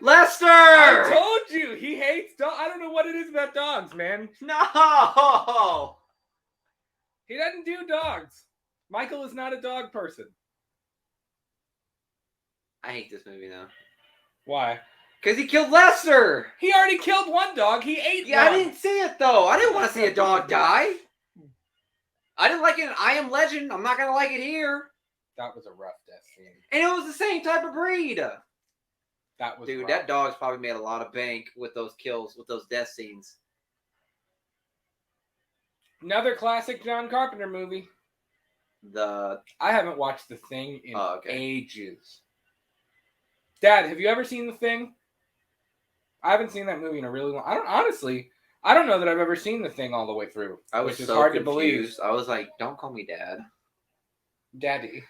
Lester! I told you he hates dogs. I don't know what it is about dogs, man. No! He doesn't do dogs. Michael is not a dog person. I hate this movie now. Why? Because he killed Lester! He already killed one dog. He ate one. I didn't see it, though. I didn't want to see a dog die. I didn't like it in I Am Legend. I'm not going to like it here. That was a rough death scene. And it was the same type of breed. That was Dude, rough. that dog's probably made a lot of bank with those kills, with those death scenes. Another classic John Carpenter movie. I haven't watched The Thing in ages. Dad, have you ever seen The Thing? I haven't seen that movie in a really long. I don't know that I've ever seen The Thing all the way through. Which is hard to believe. I was like, don't call me Dad. Daddy.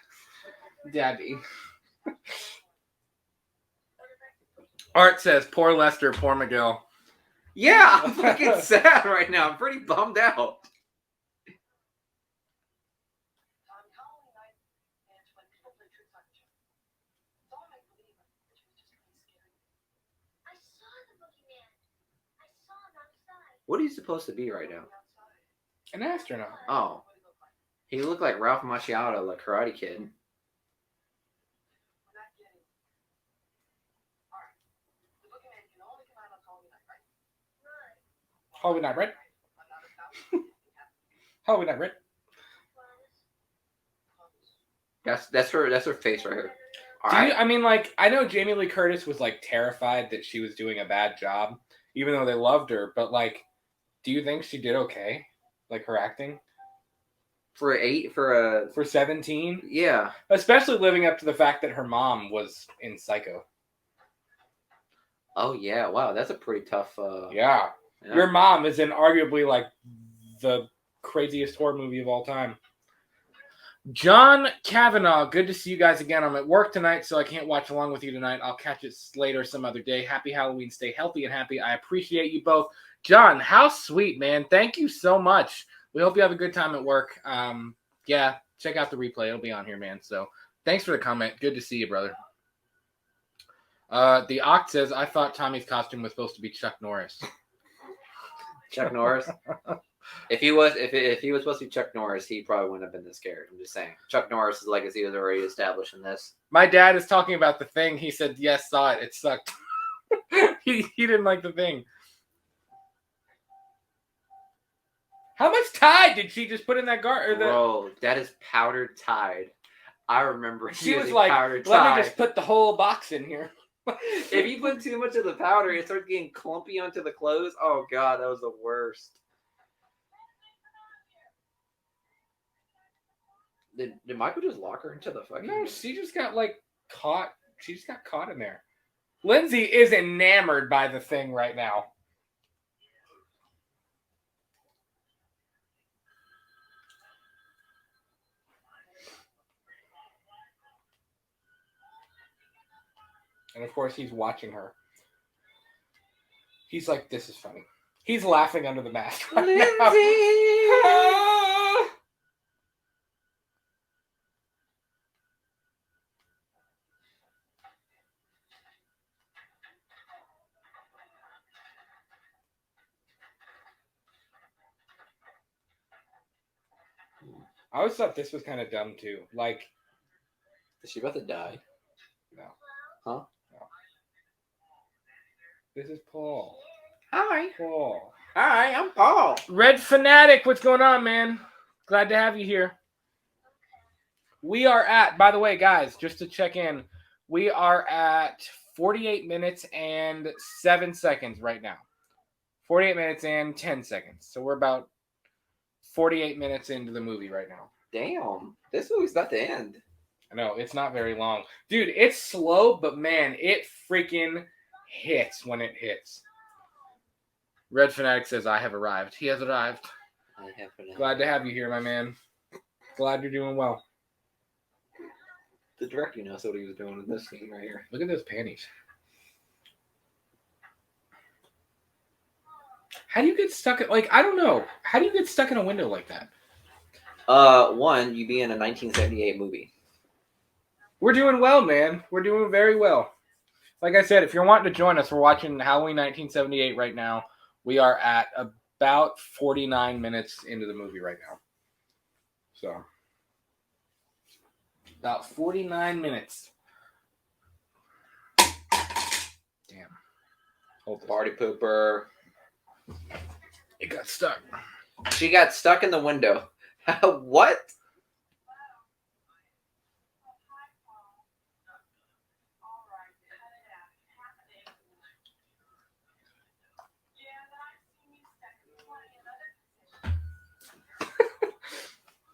Art says, poor Lester, poor Miguel. Yeah, I'm fucking sad right now. I'm pretty bummed out. What are you supposed to be right now? An astronaut. Oh. He looked like Ralph Macchio, the Karate Kid. Halloween night, right? Halloween night, right? That's her face right here. I mean, like, I know Jamie Lee Curtis was like terrified that she was doing a bad job, even though they loved her. But like, do you think she did okay? Like her acting for 17? Yeah, especially living up to the fact that her mom was in Psycho. Oh yeah, wow, that's a pretty tough. Yeah. Your mom is in arguably like the craziest horror movie of all time. John Kavanaugh, good to see you guys again. I'm at work tonight, so I can't watch along with you tonight. I'll catch it later some other day. Happy Halloween. Stay healthy and happy. I appreciate you both. John, how sweet, man. Thank you so much. We hope you have a good time at work. Yeah, check out the replay. It'll be on here, man. So thanks for the comment. Good to see you, brother. The Oct says, I thought Tommy's costume was supposed to be Chuck Norris. Chuck Norris? If he was supposed to be Chuck Norris, he probably wouldn't have been this scared. I'm just saying. Chuck Norris' legacy was already established in this. My dad is talking about The Thing. He said, yes, saw it. It sucked. he didn't like The Thing. How much Tide did she just put in that Bro, that is powdered Tide. I remember she was like, powdered Tide. Let me just put the whole box in here. If you put too much of the powder, it starts getting clumpy onto the clothes. Oh, God, that was the worst. Did Michael just lock her into the fucking... No, she just got, like, caught. She just got caught in there. Lindsay is enamored by The Thing right now. And, of course, he's watching her. He's like, this is funny. He's laughing under the mask right Lindsay! I always thought this was kind of dumb too. Like, Is she about to die? no. Huh? No. This is Paul. Hi. Paul. Hi, I'm Paul. Red Fanatic, what's going on, man? Glad to have you here. We are at, by the way, guys, just to check in, we are at 48 minutes and 7 seconds right now. 48 minutes and 10 seconds. So we're about 48 minutes into the movie right now. Damn, this movie's about to end. I know, it's not very long. Dude, it's slow, but man, it freaking hits when it hits. Red Fanatic says, I have arrived. He has arrived. I have arrived. Glad to have you here, my man. Glad you're doing well. The director knows what he was doing in this scene right here. Look at those panties. How do you get stuck at, like, I don't know. How do you get stuck in a window like that? One, you be in a 1978 movie. We're doing well, man. We're doing very well. Like I said, if you're wanting to join us, we're watching Halloween 1978 right now. We are at about 49 minutes into the movie right now. So, about 49 minutes. Damn. Old party pooper. It got stuck. She got stuck in the window. What?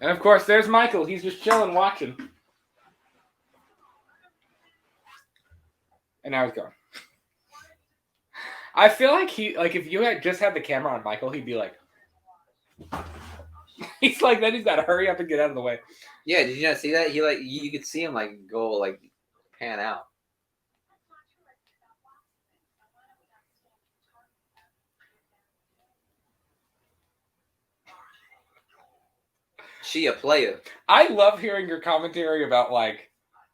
And of course, there's Michael. He's just chilling, watching. And now he's gone. I feel like if you had just had the camera on Michael, he'd be like, he's like, then he's got to hurry up and get out of the way. Yeah, did you not see that? He you could see him go pan out. She a player. I love hearing your commentary about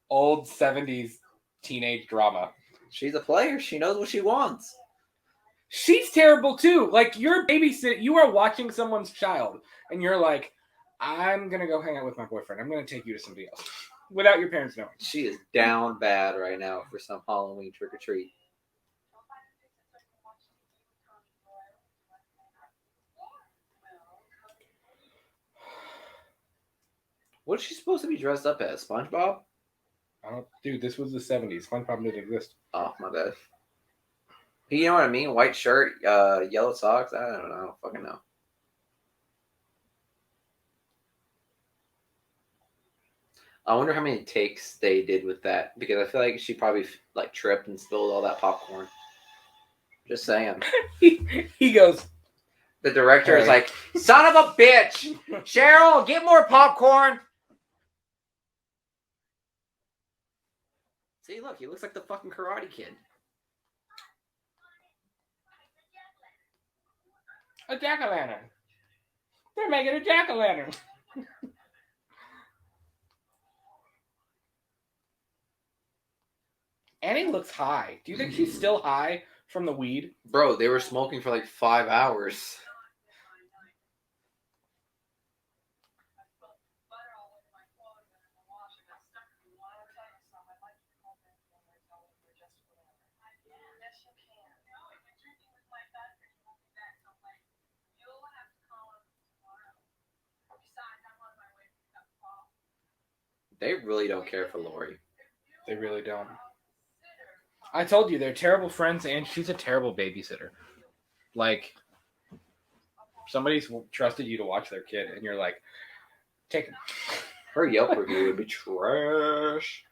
old 70s teenage drama. She's a player. She knows what she wants. She's terrible too. Like, you're babysitting, you are watching someone's child, and you're like, I'm gonna go hang out with my boyfriend. I'm gonna take you to somebody else without your parents knowing. She is down bad right now for some Halloween trick or treat. What is she supposed to be dressed up as? SpongeBob? Dude, this was the 70s. SpongeBob didn't exist. Oh, my bad. You know what I mean? White shirt, yellow socks. I don't know. I don't fucking know. I wonder how many takes they did with that, because I feel like she probably tripped and spilled all that popcorn. Just saying. he goes. The director is like, son of a bitch! Cheryl, get more popcorn! See, look, he looks like the fucking Karate Kid. A jack-o'-lantern. They're making a jack-o'-lantern. Annie looks high. Do you think she's still high from the weed? Bro, they were smoking for 5 hours. They really don't care for Lori. They really don't. I told you, they're terrible friends, and she's a terrible babysitter. Somebody's trusted you to watch their kid, and you're like, take him. Her Yelp review would be trash.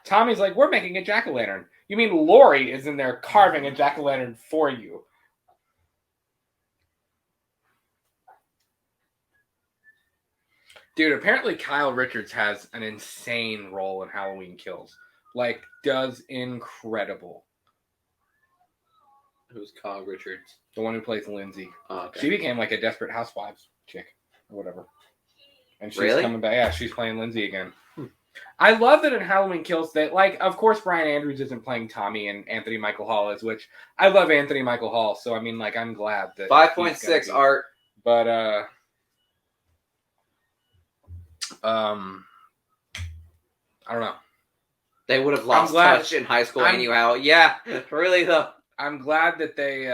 Tommy's like, we're making a jack-o'-lantern. You mean Lori is in there carving a jack-o'-lantern for you? Dude, apparently Kyle Richards has an insane role in Halloween Kills. Does incredible. Who's Kyle Richards? The one who plays Lindsay. Oh, okay. She became a Desperate Housewives chick or whatever. And she's Really? coming back. Yeah, she's playing Lindsay again. I love that in Halloween Kills that, of course, Brian Andrews isn't playing Tommy and Anthony Michael Hall is, which I love Anthony Michael Hall. So, I mean, I'm glad that 5.6 art. But I don't know. They would have lost touch in high school anyhow. Yeah, really though. I'm glad that they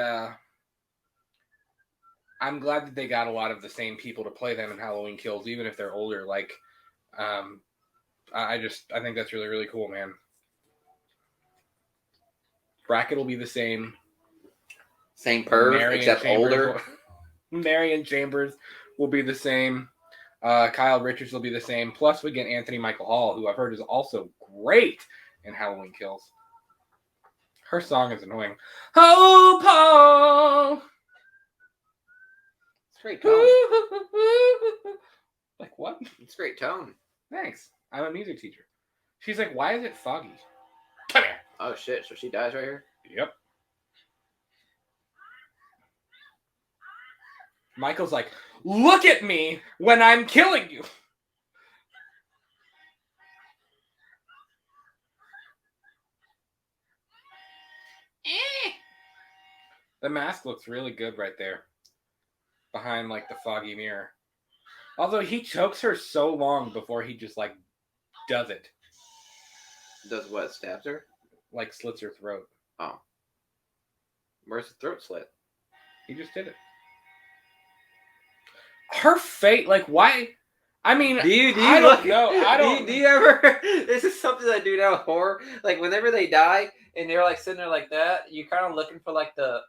got a lot of the same people to play them in Halloween Kills, even if they're older. Like, I think that's really, really cool, man. Brackett will be the same. Same perv, except older. Marion Chambers will be the same. Kyle Richards will be the same. Plus, we get Anthony Michael Hall, who I've heard is also great in Halloween Kills. Her song is annoying. Oh, Paul! It's great tone. Like, what? It's great tone. Thanks. I'm a music teacher. She's like, why is it foggy? Come here. Oh, shit. So she dies right here? Yep. Michael's like, look at me when I'm killing you. The mask looks really good right there. Behind, like, the foggy mirror. Although he chokes her so long before he just, like, does it. Does what? Stabs her? Like, slits her throat. Oh. Where's the throat slit? He just did it. Her fate, like, why? I mean, do you I don't know. I don't. Do you ever? This is something I do now with horror. Like, whenever they die and they're like sitting there like that, you're kind of looking for like the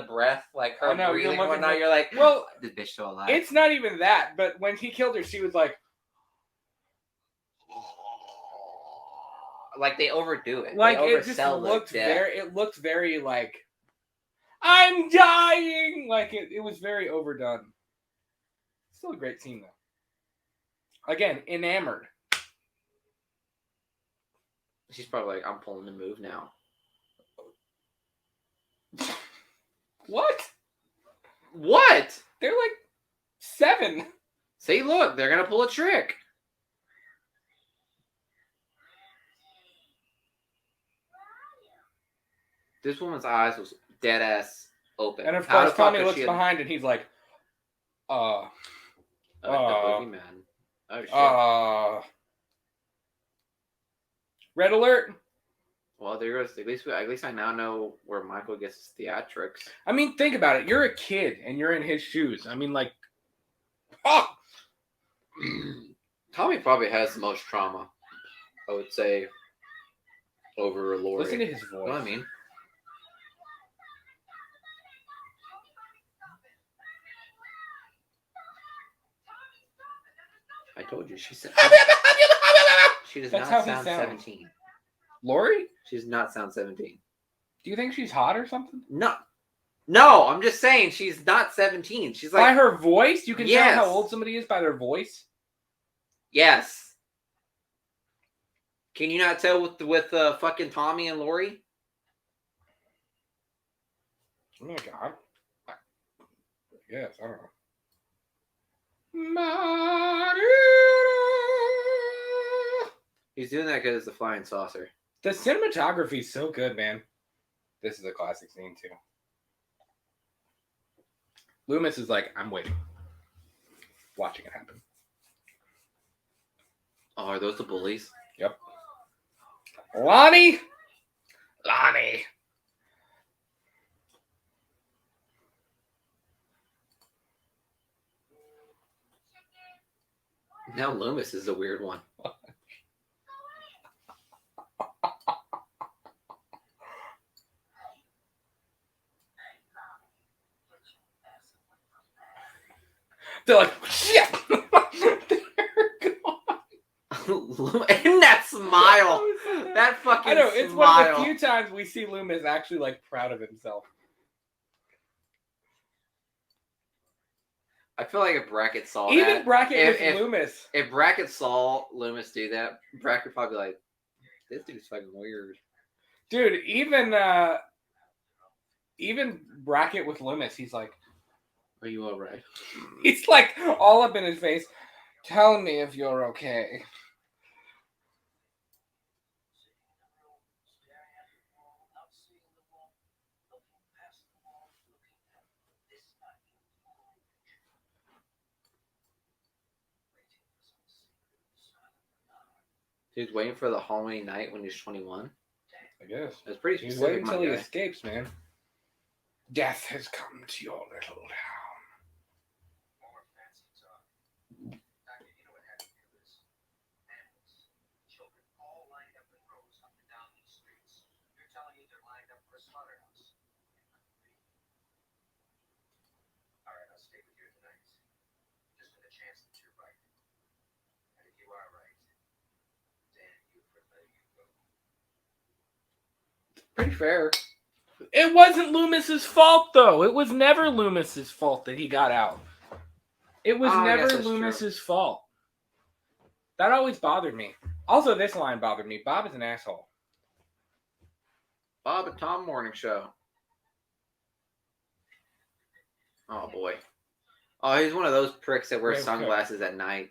breath, like her breathing and whatnot. You're like, well, this bitch still alive. It's not even that. But when he killed her, she was like they overdo it. Like, it just looked very. It looked very like I'm dying. Like it was very overdone. Still a great scene though. Again, enamored. She's probably like, I'm pulling the move now. What? What? They're like 7. See, look, they're gonna pull a trick. This woman's eyes was dead ass open. And of course, Tommy looks behind and he's like, the boogeyman. Oh shit. Red alert. Well, there goes. At least I now know where Michael gets his theatrics. I mean, think about it. You're a kid and you're in his shoes. I mean, like, oh. Tommy probably has the most trauma, I would say, over Lori. Listen to his voice. You know what I mean? I told you, she said she does not sound 17. Lori? She does not sound 17. Do you think she's hot or something? No, I'm just saying she's not 17. She's like, by her voice? You can tell how old somebody is by their voice? Yes. Can you not tell with fucking Tommy and Lori? Oh my god. Yes, I don't know. He's doing that because it's a flying saucer. The cinematography is so good, man. This is a classic scene, too. Loomis is like, I'm waiting. Watching it happen. Oh, are those the bullies? Yep. Lonnie! Now Loomis is a weird one. They're like, shit! And that smile. That fucking smile. I know, it's one of the few times we see Loomis actually, like, proud of himself. I feel like if Brackett saw even Brackett with Loomis. If Brackett saw Loomis do that, Brackett would probably be like, this dude's fucking weird. Dude, even Brackett with Loomis, he's like, are you alright? He's like all up in his face. Tell me if you're okay. He's waiting for the Halloween night when he's 21. I guess. It's pretty He's specific, waiting until he guy. escapes, man. Death has come to your little town. More fancy talk. Doctor, you know what Haddonfield is? Animals. Children all lined up in rows up and down these streets. You're telling me they're lined up for a slaughterhouse. Alright, I'll stay with you tonight. Just for the chance that you're right. And if you are right, damn you for letting you go. Pretty fair. It wasn't Loomis's fault, though. It was never Loomis's fault that he got out. It was never Loomis's fault. That always bothered me. Also, this line bothered me. Bob is an asshole. Bob and Tom Morning Show. Oh, boy. Oh, he's one of those pricks that wears sunglasses at night.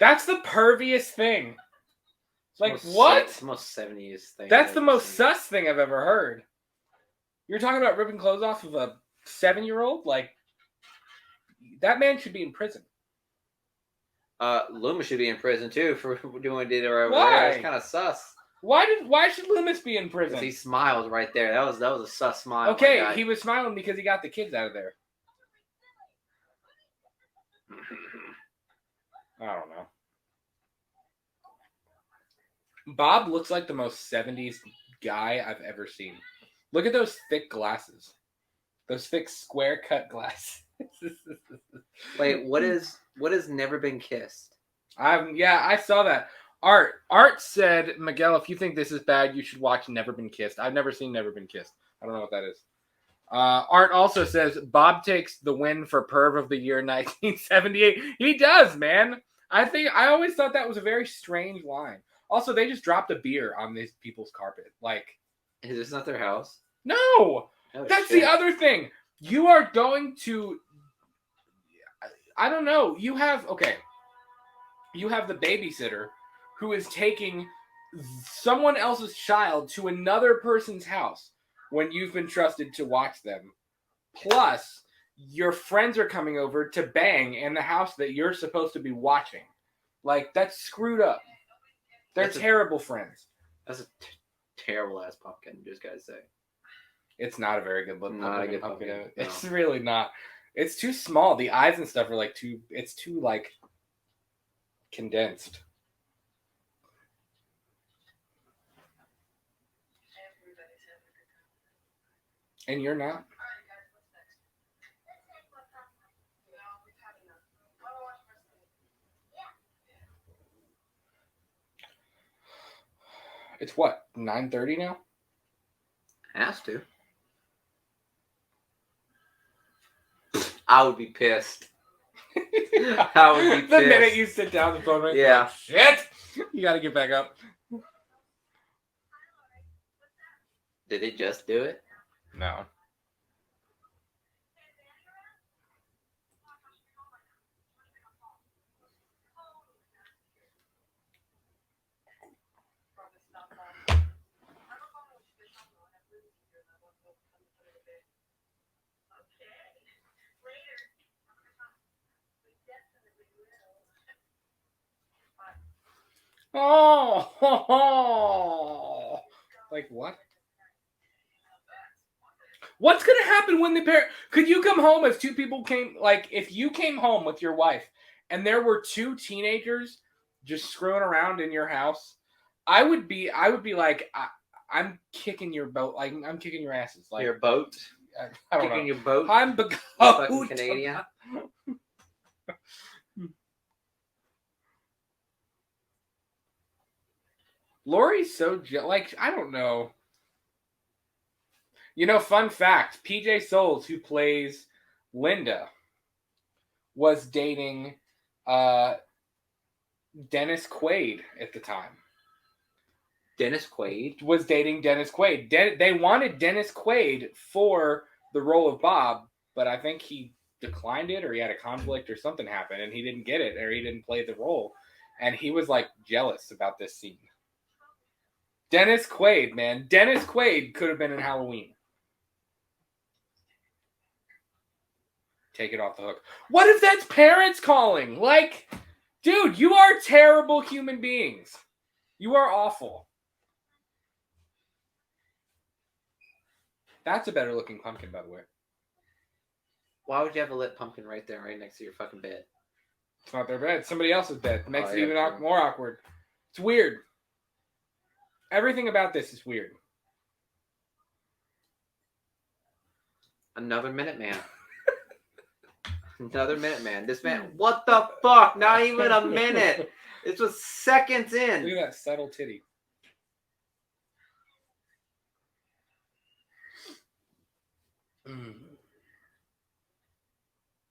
That's the perviest thing. Like, It's what? It's the most 70s thing. That's the most sus thing I've ever heard. You're talking about ripping clothes off of a 7-year-old? Like, that man should be in prison. Loomis should be in prison, too, for doing what he did over Why? there. It's kind of sus. Why should Loomis be in prison? He smiled right there. That was a sus smile. Okay, he was smiling because he got the kids out of there. I don't know. Bob looks like the most 70s guy I've ever seen. Look at those thick glasses. Those thick square cut glasses. Wait, what is Never Been Kissed? I saw that. Art said, Miguel, if you think this is bad, you should watch Never Been Kissed. I've never seen Never Been Kissed. I don't know what that is. Art also says, Bob takes the win for Perv of the Year 1978. He does, man. I always thought that was a very strange line. Also, they just dropped a beer on these people's carpet. Like, is this not their house? No! Oh, That's shit. the other thing. You are going to... I don't know. You have the babysitter who is taking someone else's child to another person's house when you've been trusted to watch them. Plus, your friends are coming over to bang in the house that you're supposed to be watching. Like, that's screwed up. They're terrible friends. That's a terrible ass pumpkin, just gotta say. It's not a very good look. Not a good pumpkin. No. It's really not. It's too small. The eyes and stuff are like it's too like condensed. And you're not? It's what, 9:30 now? Has to. I would be pissed. I would be pissed. The minute you sit down, the phone rings. Yeah. Like, shit! You gotta get back up. Did it just do it? No. Oh, like what? What's gonna happen when the pair? Could you come home if two people came? Like, if you came home with your wife and there were two teenagers just screwing around in your house, I would be like, I'm kicking your boat. Like, I'm kicking your asses. Like your boat. I don't kicking know. your boat. I'm fucking Canadian. Lori's so like, I don't know. You know, fun fact: PJ Souls, who plays Linda, was dating Dennis Quaid at the time. Dennis Quaid was dating Dennis Quaid. They wanted Dennis Quaid for the role of Bob, but I think he declined it, or he had a conflict, or something happened, and he didn't get it, or he didn't play the role, and he was like jealous about this scene. Dennis Quaid, man. Dennis Quaid could have been in Halloween. Take it off the hook. What if that's parents calling? Like, dude, you are terrible human beings. You are awful. That's a better looking pumpkin, by the way. Why would you have a lit pumpkin right there, right next to your fucking bed? It's not their bed. It's somebody else's bed. Makes it yeah, even true. more awkward. It's weird. Everything about this is weird. Another Minuteman. Another Minuteman. This man, what the fuck? Not even a minute. This was seconds in. Look at that subtle titty.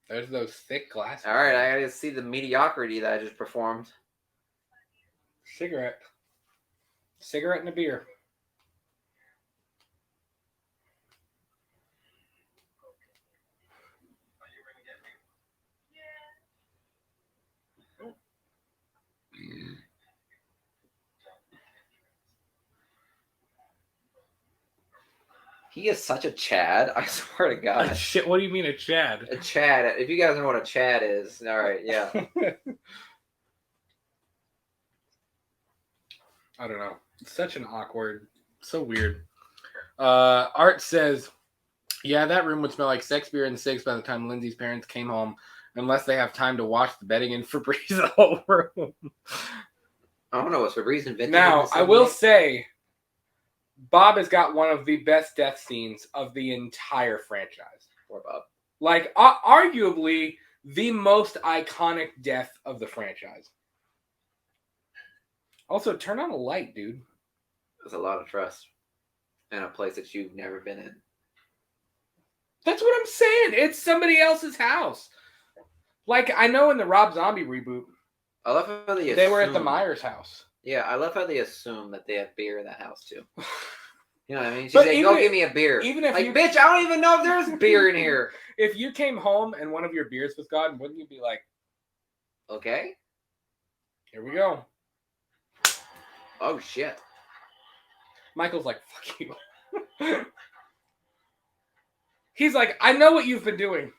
There's those thick glasses. All right, I gotta see the mediocrity that I just performed. Cigarette and a beer. He is such a Chad. I swear to God. Shit, what do you mean a Chad? A Chad. If you guys know what a Chad is, all right, yeah. I don't know. It's such an awkward, so weird. Art says, yeah, that room would smell like sex, beer, and cigs by the time Lindsay's parents came home, unless they have time to wash the bedding in Febreze the whole room. I don't know what's Febreze invented. Now, I will say, Bob has got one of the best death scenes of the entire franchise. Poor Bob. Like, arguably, the most iconic death of the franchise. Also, turn on a light, dude. There's a lot of trust in a place that you've never been in. That's what I'm saying. It's somebody else's house. Like, I know in the Rob Zombie reboot, I love how they were at the Myers house. Yeah, I love how they assume that they have beer in that house, too. You know what I mean? She's But like, go give me a beer. Even if like, you, bitch, I don't even know if there's beer in here. If you came home and one of your beers was gone, wouldn't you be like, okay, here we go. Oh, shit. Michael's like, fuck you. He's like, I know what you've been doing.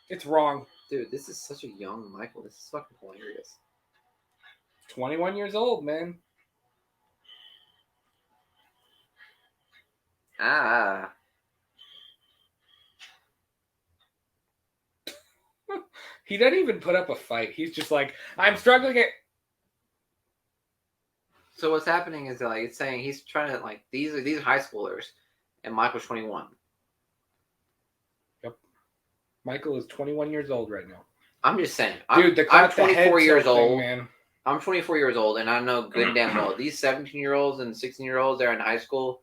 It's wrong. Dude, this is such a young Michael. This is fucking hilarious. 21 years old, man. Ah. He doesn't even put up a fight. He's just like, I'm struggling it. So what's happening is like it's saying he's trying to like these are high schoolers, and Michael's 21. Yep. Michael is 21 years old right now. I'm just saying. Dude, I'm 24 years old. Man. I'm 24 years old, and I know good and damn well these 17-year-olds and 16-year-olds they're in high school.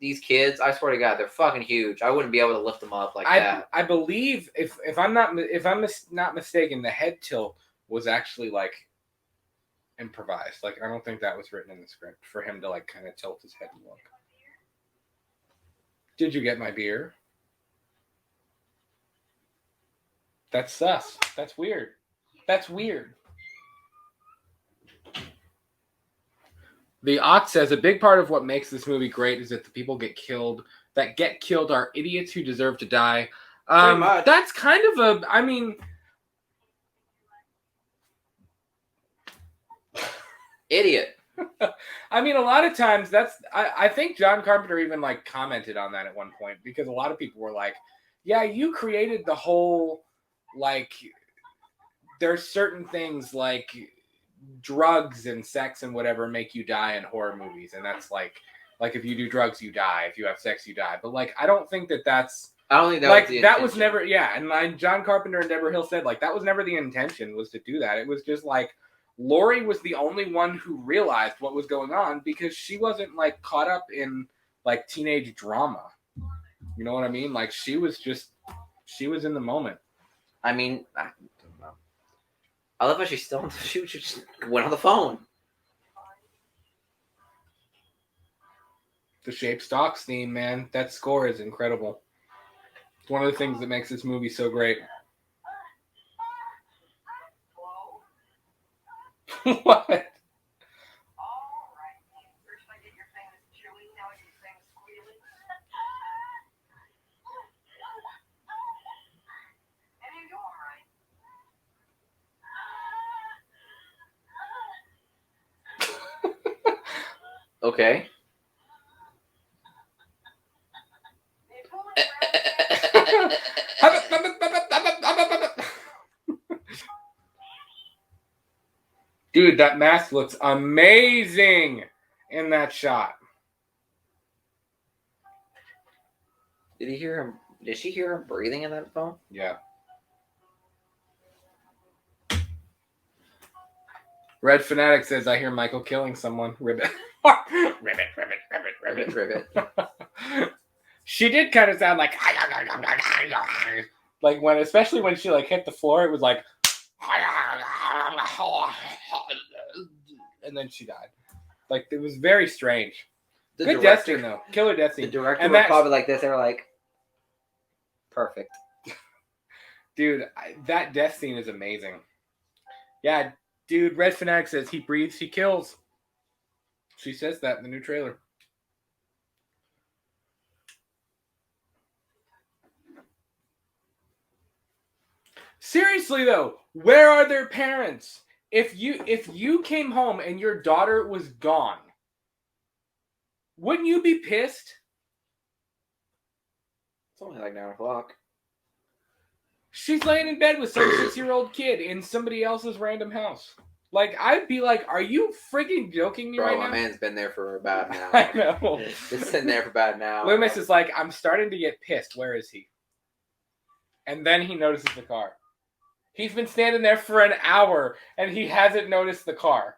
These kids, I swear to God, they're fucking huge. I wouldn't be able to lift them up like that. I believe if I'm not mistaken, the head tilt was actually like improvised. Like I don't think that was written in the script for him to like kind of tilt his head and look. Did you get my beer? That's sus. That's weird. That's weird. The Ox says a big part of what makes this movie great is that the people that get killed are idiots who deserve to die. That's kind of I mean, idiot. I mean, a lot of times I think John Carpenter even like commented on that at one point because a lot of people were like, yeah, you created the whole, like, there's certain things like drugs and sex and whatever make you die in horror movies. And that's like if you do drugs, you die. If you have sex, you die. But like, I don't think that's, I don't think that like, was the that intention. was never, yeah. And like John Carpenter and Deborah Hill said, like, that was never the intention was to do that. It was just like, Laurie was the only one who realized what was going on because she wasn't like caught up in like teenage drama. You know what I mean? Like she was in the moment. I mean, I don't know. I love how she just went on the phone. The Shape Stocks theme, man. That score is incredible. It's one of the things that makes this movie so great. What? Okay. Dude, that mask looks amazing in that shot. Did he hear him? Did she hear him breathing in that phone? Yeah. Red Fanatic says, I hear Michael killing someone. Ribbit. Ribbit. She did kind of sound like when, especially when she like hit the floor, it was like, and then she died. Like, it was very strange. Good death scene though. Killer death scene. The director and was probably like this. They were like, perfect. Dude, that death scene is amazing. Yeah, dude, Red Fanatic says he breathes, he kills. She says that in the new trailer. Seriously though, where are their parents? If you came home and your daughter was gone, wouldn't you be pissed? It's only like 9 o'clock. She's laying in bed with some 6-year-old kid in somebody else's random house. Like, I'd be like, are you freaking joking me right now? My man's been there for about an hour. I know. He's sitting there for about an hour. Loomis is like, I'm starting to get pissed. Where is he? And then he notices the car. He's been standing there for an hour, and he hasn't noticed the car.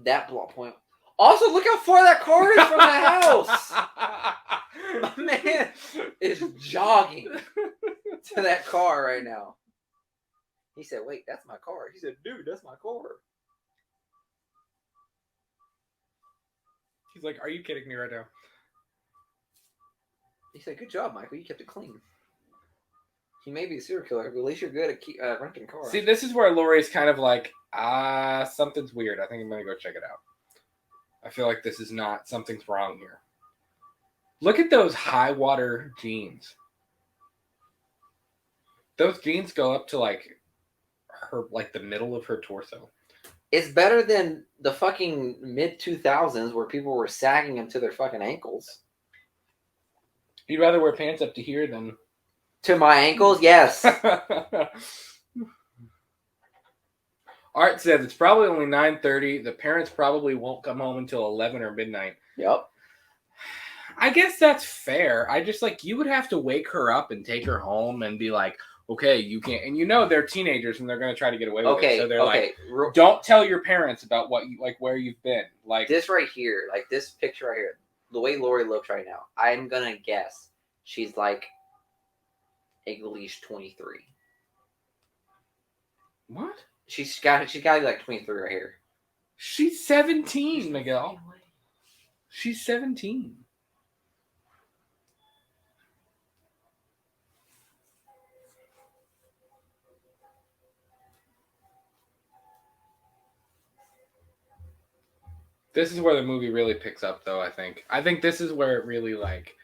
That plot point. Also, look how far that car is from the house. My man is jogging to that car right now. He said, wait, that's my car. He said, dude, that's my car. He's like, are you kidding me right now? He said, good job, Michael. You kept it clean. He may be a serial killer, but at least you're good at renting cars. See, this is where Lori's kind of like, something's weird. I think I'm going to go check it out. I feel like this is not, something's wrong here. Look at those high water jeans. Those jeans go up to like her, like the middle of her torso. It's better than the fucking mid-2000s where people were sagging them to their fucking ankles. You'd rather wear pants up to here than... To my ankles? Yes. Art says it's probably only 9:30. The parents probably won't come home until 11 or midnight. Yep. I guess that's fair. I just like, you would have to wake her up and take her home and be like, okay, you can't. And you know they're teenagers and they're going to try to get away with it. So they're like, don't tell your parents about what you like, where you've been. Like this right here, like this picture right here, the way Lori looks right now, I'm going to guess she's like at least 23. What? She's got to be like 23 right here. She's 17, Miguel. She's 17. This is where the movie really picks up, though, I think. I think this is where it really, like...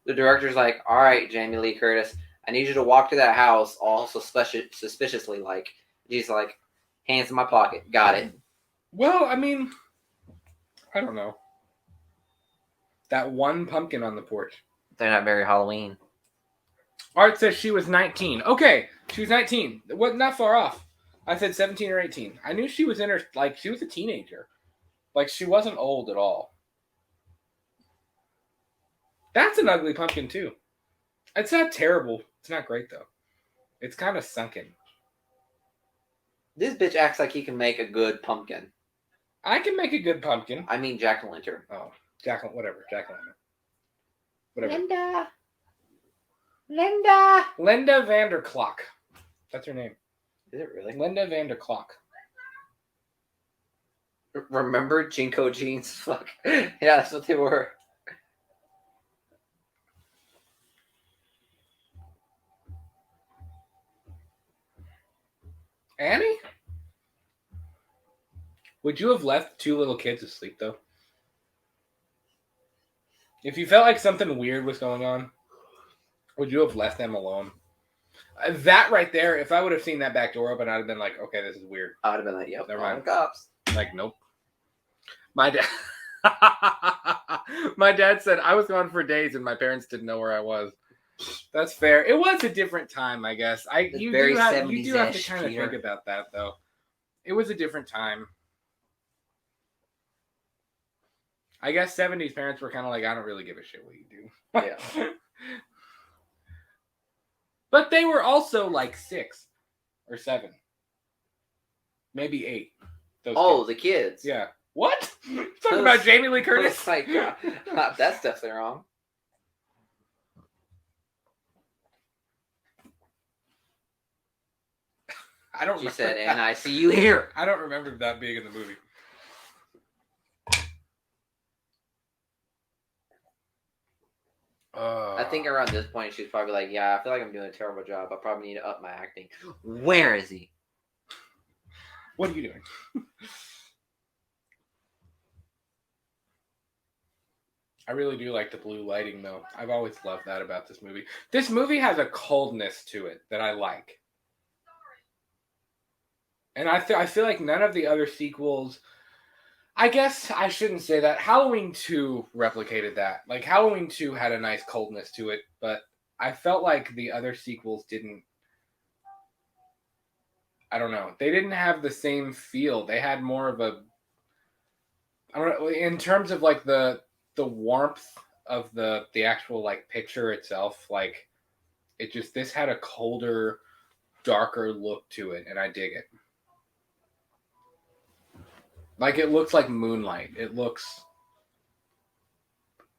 The director's like, all right, Jamie Lee Curtis, I need you to walk to that house all suspiciously, like, he's like, hands in my pocket. Got it. Well, I mean, I don't know. That one pumpkin on the porch. They're not very Halloween. Art says she was 19. Okay, she was 19. What? Not far off. I said 17 or 18. I knew she was in her, like, she was a teenager. Like, she wasn't old at all. That's an ugly pumpkin, too. It's not terrible. It's not great, though. It's kind of sunken. This bitch acts like he can make a good pumpkin. I can make a good pumpkin. I mean jack-o'-lantern. Oh, whatever. Jack-o'-lantern. Whatever. Linda Vanderklok. That's her name. Is it really? Linda Vanderklok. Remember Jinko jeans? Fuck. Yeah, that's what they were. Annie? Would you have left two little kids asleep, though? If you felt like something weird was going on, would you have left them alone? That right there, if I would have seen that back door open, I'd have been like, okay, this is weird. I would have been like, yep, Never all mind. the cops. Like, nope. My dad, my dad said I was gone for days and my parents didn't know where I was. That's fair. It was a different time, I guess. You do have to kind of think about that, though. It was a different time. I guess 70s parents were kind of like, I don't really give a shit what you do. Yeah. But they were also like 6 or 7. Maybe 8. Those kids. The kids. Yeah. What? Talking about Jamie Lee Curtis? Like, that's definitely wrong. I don't. She said, "And I see you here." I don't remember that being in the movie. I think around this point, she's probably like, "Yeah, I feel like I'm doing a terrible job. I probably need to up my acting." Where is he? What are you doing? I really do like the blue lighting, though. I've always loved that about this movie. This movie has a coldness to it that I like. And I feel like none of the other sequels... I guess I shouldn't say that. Halloween 2 replicated that. Like, Halloween 2 had a nice coldness to it, but I felt like the other sequels didn't... I don't know. They didn't have the same feel. They had more of a... I don't know. In terms of, like, the warmth of the actual, like, picture itself, like, it just... This had a colder, darker look to it, and I dig it. Like, it looks like moonlight. It looks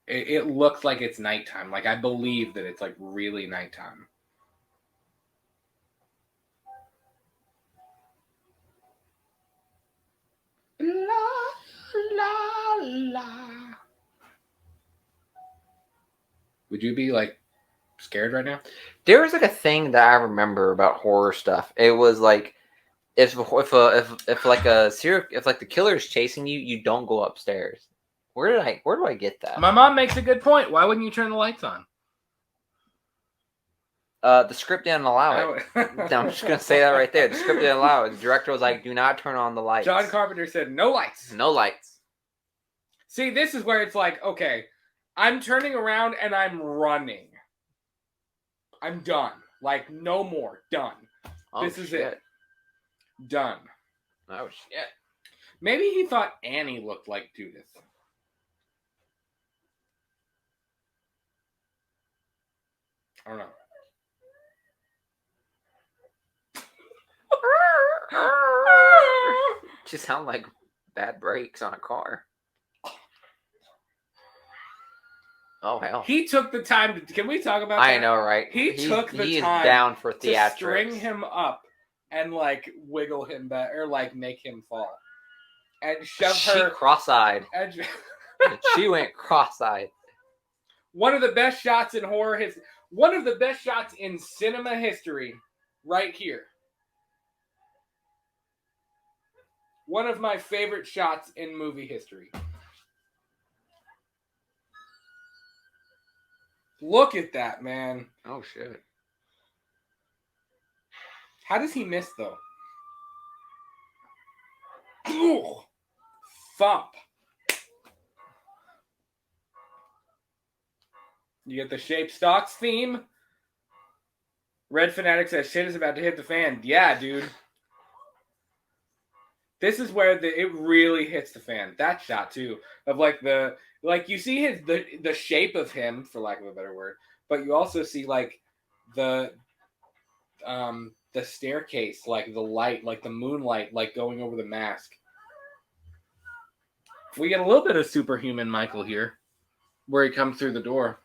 like it's nighttime. Like, I believe that it's, like, really nighttime. La, la, la. Would you be, like, scared right now? There was, like, a thing that I remember about horror stuff. It was, like, if the killer is chasing you, you don't go upstairs. Where do I get that? My mom makes a good point. Why wouldn't you turn the lights on? The script didn't allow it. No, I'm just gonna say that right there. The script didn't allow it. The director was like, "Do not turn on the lights." John Carpenter said, "No lights." No lights. See, this is where it's like, okay, I'm turning around and I'm running. I'm done. Like, no more. Done. This is it. Done. Oh, shit. Maybe he thought Annie looked like Judith. I don't know. Just sound like bad brakes on a car. Oh, hell. He took the time to... Can we talk about that? I know, right? He took the time down for to string him up and, like, wiggle him back, or, like, make him fall. And shove her... She cross-eyed. She went cross-eyed. One of the best shots in horror history. One of the best shots in cinema history. Right here. One of my favorite shots in movie history. Look at that, man. Oh, shit. How does he miss, though? Ooh. Thump. You get the Shape Stocks theme. Red Fanatic says, shit is about to hit the fan. Yeah, dude. This is where it really hits the fan. That shot, too. Of, like, you see the shape of him, for lack of a better word. But you also see, like, the staircase, like, the light, like, the moonlight, like, going over the mask. We get a little bit of superhuman Michael here. Where he comes through the door.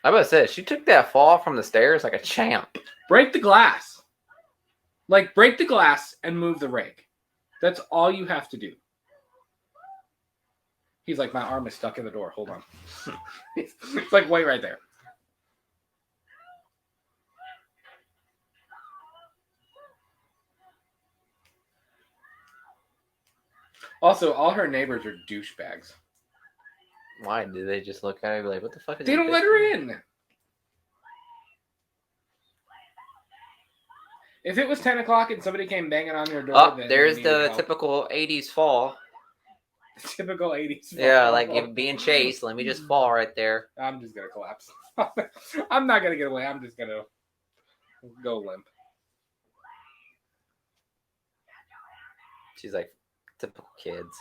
I was about to say, she took that fall from the stairs like a champ. Break the glass. Like, break the glass and move the rake. That's all you have to do. He's like, my arm is stuck in the door. Hold on. It's like, wait right there. Also, all her neighbors are douchebags. Why do they just look at her and be like, what the fuck is They this don't bitch let her doing? in. If it was 10 o'clock and somebody came banging on your door, Oh, then there's they needed the help. typical 80s fall. Typical 80s. Yeah, like being chased. Let me just fall right there. I'm just going to collapse. I'm not going to get away. I'm just going to go limp. She's like, typical kids.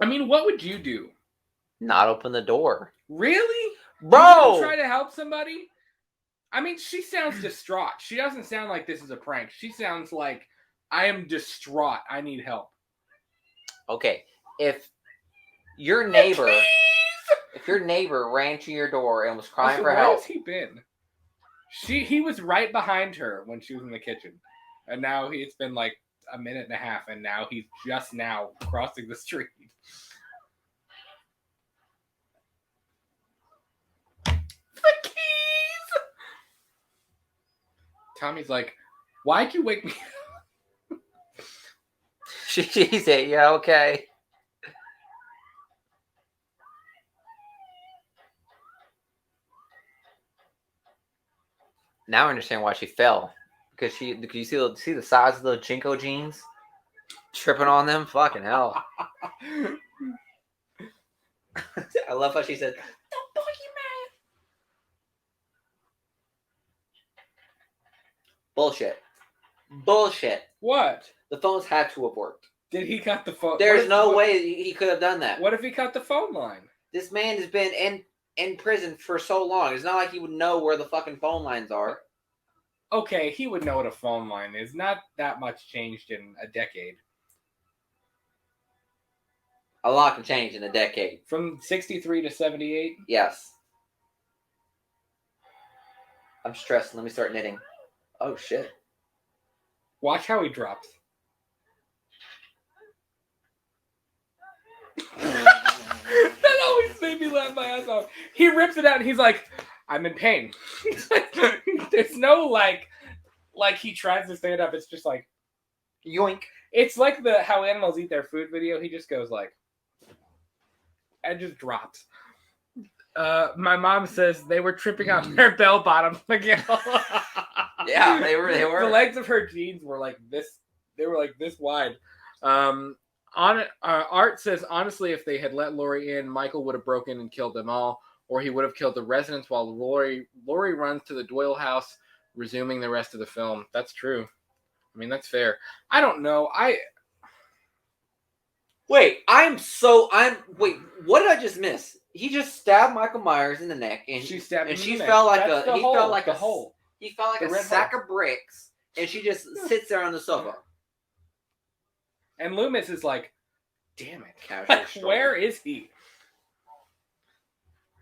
I mean, what would you do? Not open the door. Really? Bro! You try to help somebody? I mean, she sounds distraught. She doesn't sound like this is a prank. She sounds like, I am distraught. I need help. Okay, if your neighbor ran to your door and was crying Also, for where help, has he been? He was right behind her when she was in the kitchen, and now it's been like a minute and a half, and now he's just now crossing the street. The keys. Tommy's like, why'd you wake me up? she said, "Yeah, okay." Now I understand why she fell. Because you see the size of the Jinko jeans? Tripping on them? Fucking hell. I love how she said, "Don't boogeyman." Bullshit. What? The phones had to have worked. Did he cut the phone? There's no way he could have done that. What if he cut the phone line? This man has been in prison for so long. It's not like he would know where the fucking phone lines are. Okay, he would know what a phone line is. Not that much changed in a decade. A lot can change in a decade. From 63 to 78? Yes. I'm stressed. Let me start knitting. Oh, shit. Watch how he drops. That always made me laugh my ass off. He rips it out and he's like, I'm in pain. There's no like he tries to stand up. It's just like, yoink. It's like the how animals eat their food video. He just goes like, and just drops. My mom says they were tripping on their bell bottom again. Yeah, they were. The legs of her jeans were like this. They were like this wide. Art says, honestly, if they had let Lori in, Michael would have broken and killed them all, or he would have killed the residents while Lori runs to the Doyle house, resuming the rest of the film. That's true. I mean, that's fair. I don't know. Wait, wait, what did I just miss? He just stabbed Michael Myers in the neck, and she stabbed him and she in the felt neck. like He felt like a red sack of bricks, and she just sits there on the sofa. And Loomis is like, damn it. Casual Like, where is he?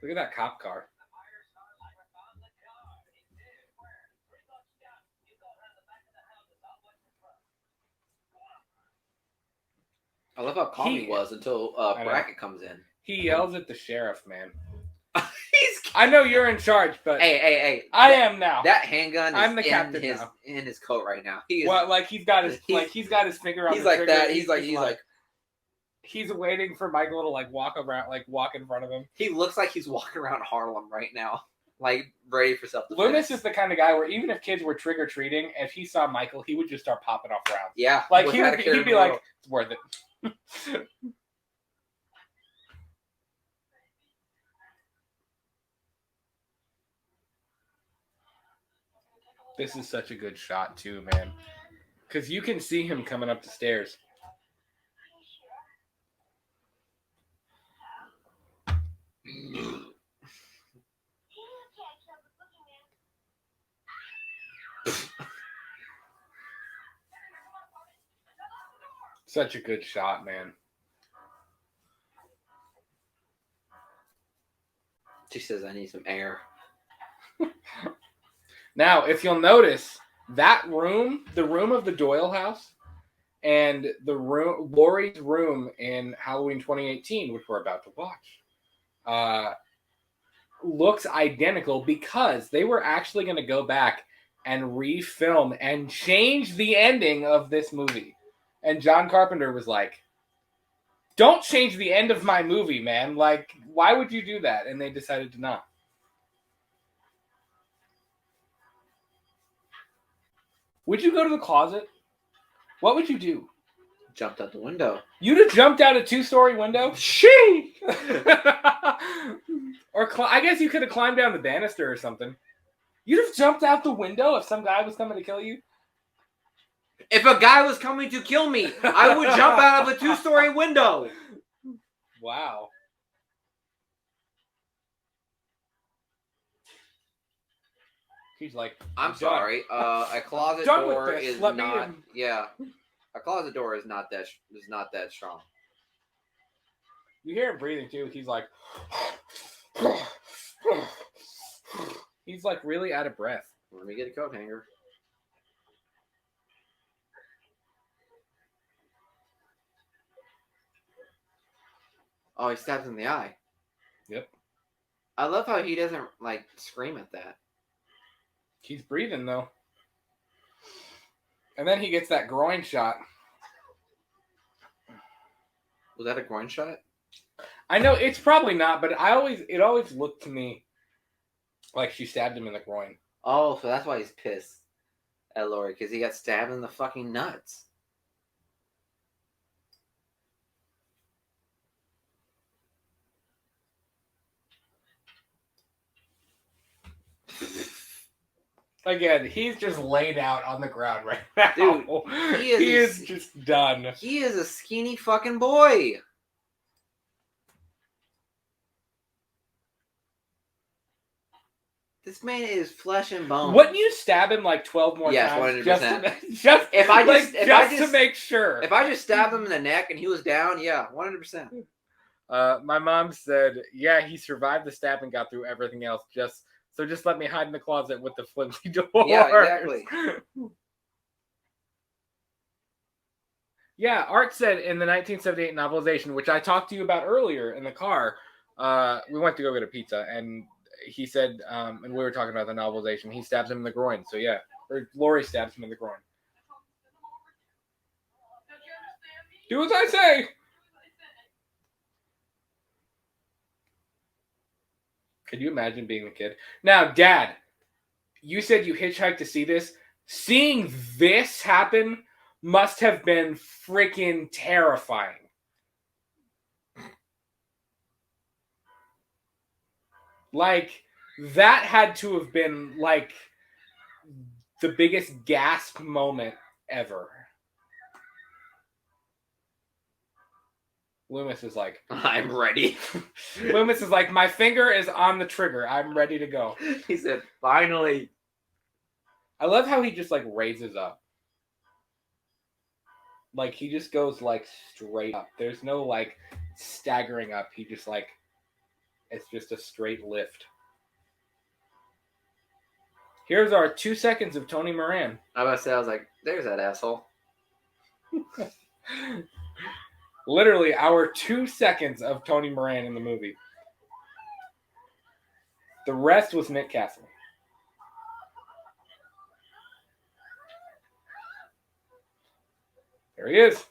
Look at that cop car. I love how calm he was until Brackett comes in. He yells at the sheriff, man. I know you're in charge, but hey! I am now. That handgun is I'm the captain now. In his coat right now. He is, well, like he's got his finger on. He's the like trigger. that. He's like he's waiting for Michael to like walk in front of him. He looks like he's walking around Harlem right now, like ready for self-defense. Loomis is the kind of guy where even if kids were trick or treating, if he saw Michael, he would just start popping off rounds. Yeah, like he'd be like, "It's worth it." This is such a good shot too, man, because you can see him coming up the stairs. Such a good shot, man. She says, "I need some air." Now, if you'll notice, that room, the room of the Doyle house, and the room, Laurie's room in Halloween 2018, which we're about to watch, looks identical because they were actually going to go back and refilm and change the ending of this movie. And John Carpenter was like, don't change the end of my movie, man. Like, why would you do that? And they decided to not. Would you go to the closet? What would you do? Jumped out the window. You'd have jumped out a 2-story window? She. Or I guess you could have climbed down the banister or something. You'd have jumped out the window if some guy was coming to kill you? If a guy was coming to kill me, I would jump out of a 2-story window. Wow. He's like, I'm sorry. A closet Done with door this. is Let me not. in. Yeah, a closet door is not that strong. You hear him breathing too. He's like, he's like really out of breath. Let me get a coat hanger. Oh, he stabs in the eye. Yep. I love how he doesn't like scream at that. He's breathing though. And then he gets that groin shot. Was that a groin shot? I know it's probably not, but it always looked to me like she stabbed him in the groin. Oh, so that's why he's pissed at Lori, because he got stabbed in the fucking nuts. Again, he's just laid out on the ground right now. Dude, he is just done. He is a skinny fucking boy. This man is flesh and bone. Wouldn't you stab him like 12 more Yes, times? 100%. Just If I just to make sure. If I just stabbed him in the neck and he was down, yeah, 100%. My mom said, yeah, he survived the stab and got through everything else. Just let me hide in the closet with the flimsy door. Yeah, exactly. Yeah, Art said in the 1978 novelization, which I talked to you about earlier in the car, we went to go get a pizza, and he said, and we were talking about the novelization, he stabs him in the groin. So yeah, or Lori stabs him in the groin. Do as I say! Could you imagine being a kid? Now, Dad, you said you hitchhiked to see this. Seeing this happen must have been freaking terrifying. Like, that had to have been, like, the biggest gasp moment ever. Loomis is like, I'm ready. Loomis is like, my finger is on the trigger. I'm ready to go. He said, finally. I love how he just, like, raises up. Like, he just goes, like, straight up. There's no, like, staggering up. He just, like, it's just a straight lift. Here's our 2 seconds of Tony Moran. I was like, there's that asshole. Literally, our 2 seconds of Tony Moran in the movie. The rest was Nick Castle. There he is.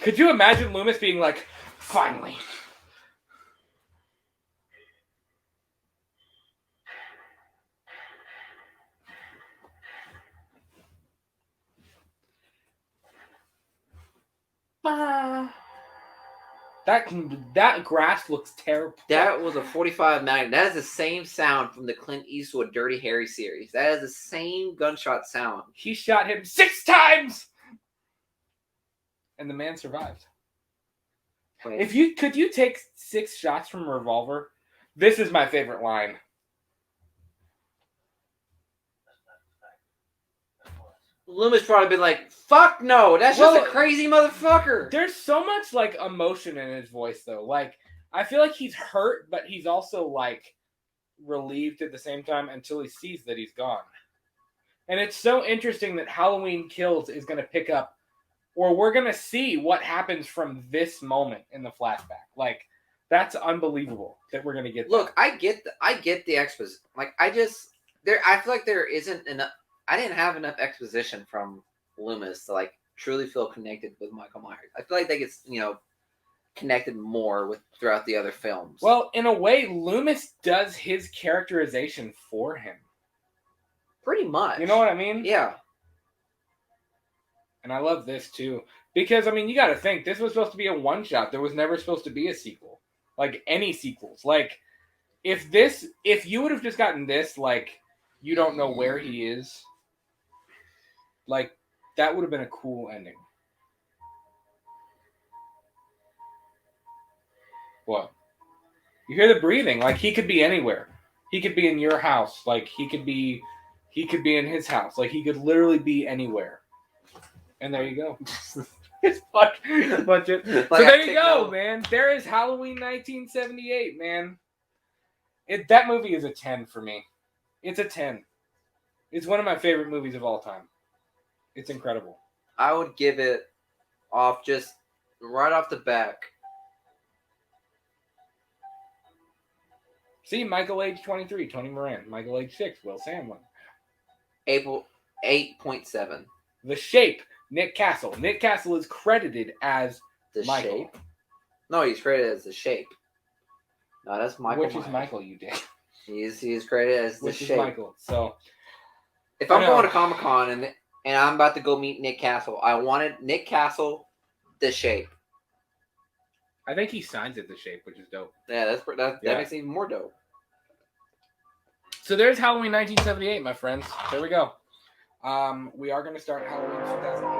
Could you imagine Loomis being like, finally? That grass looks terrible. That was a 45 Magnum. That is the same sound from the Clint Eastwood Dirty Harry series. That is the same gunshot sound. He shot him 6 times, and the man survived. Wait. Could you take 6 shots from a revolver? This is my favorite line. Loomis probably been like, fuck no, that's just a crazy motherfucker. There's so much, like, emotion in his voice, though. Like, I feel like he's hurt, but he's also, like, relieved at the same time until he sees that he's gone. And it's so interesting that Halloween Kills is going to pick up, or we're going to see what happens from this moment in the flashback. Like, That's unbelievable that we're gonna get that. Look, I get the exposition. Like I feel like there isn't enough. I didn't have enough exposition from Loomis to like truly feel connected with Michael Myers. I feel like they get connected more with throughout the other films. Well, in a way, Loomis does his characterization for him. Pretty much. You know what I mean? Yeah. And I love this too. Because, I mean, you got to think, this was supposed to be a one-shot. There was never supposed to be a sequel. Like, any sequels. Like, if you would have just gotten this, like, you don't know where he is, like, that would have been a cool ending. What? You hear the breathing. Like, he could be anywhere. He could be in your house. Like, he could be in his house. Like, he could literally be anywhere. And there you go. It's a bunch of. So there you go, man. There is Halloween 1978, man. That movie is a 10 for me. It's a 10. It's one of my favorite movies of all time. It's incredible. I would give it off just right off the back. See, Michael age 23, Tony Moran. Michael age 6, Will Sandlin. April 8.7. The Shape, Nick Castle. Nick Castle is credited as The Michael. Shape? No, he's credited as The Shape. No, that's Michael. Which is Michael, you dick. He's credited as The Shape. Which is Michael. So, if I'm going to Comic-Con and I'm about to go meet Nick Castle, I wanted Nick Castle, The Shape. I think he signs it The Shape, which is dope. Yeah, that makes it even more dope. So there's Halloween 1978, my friends. There we go. We are going to start Halloween 2008.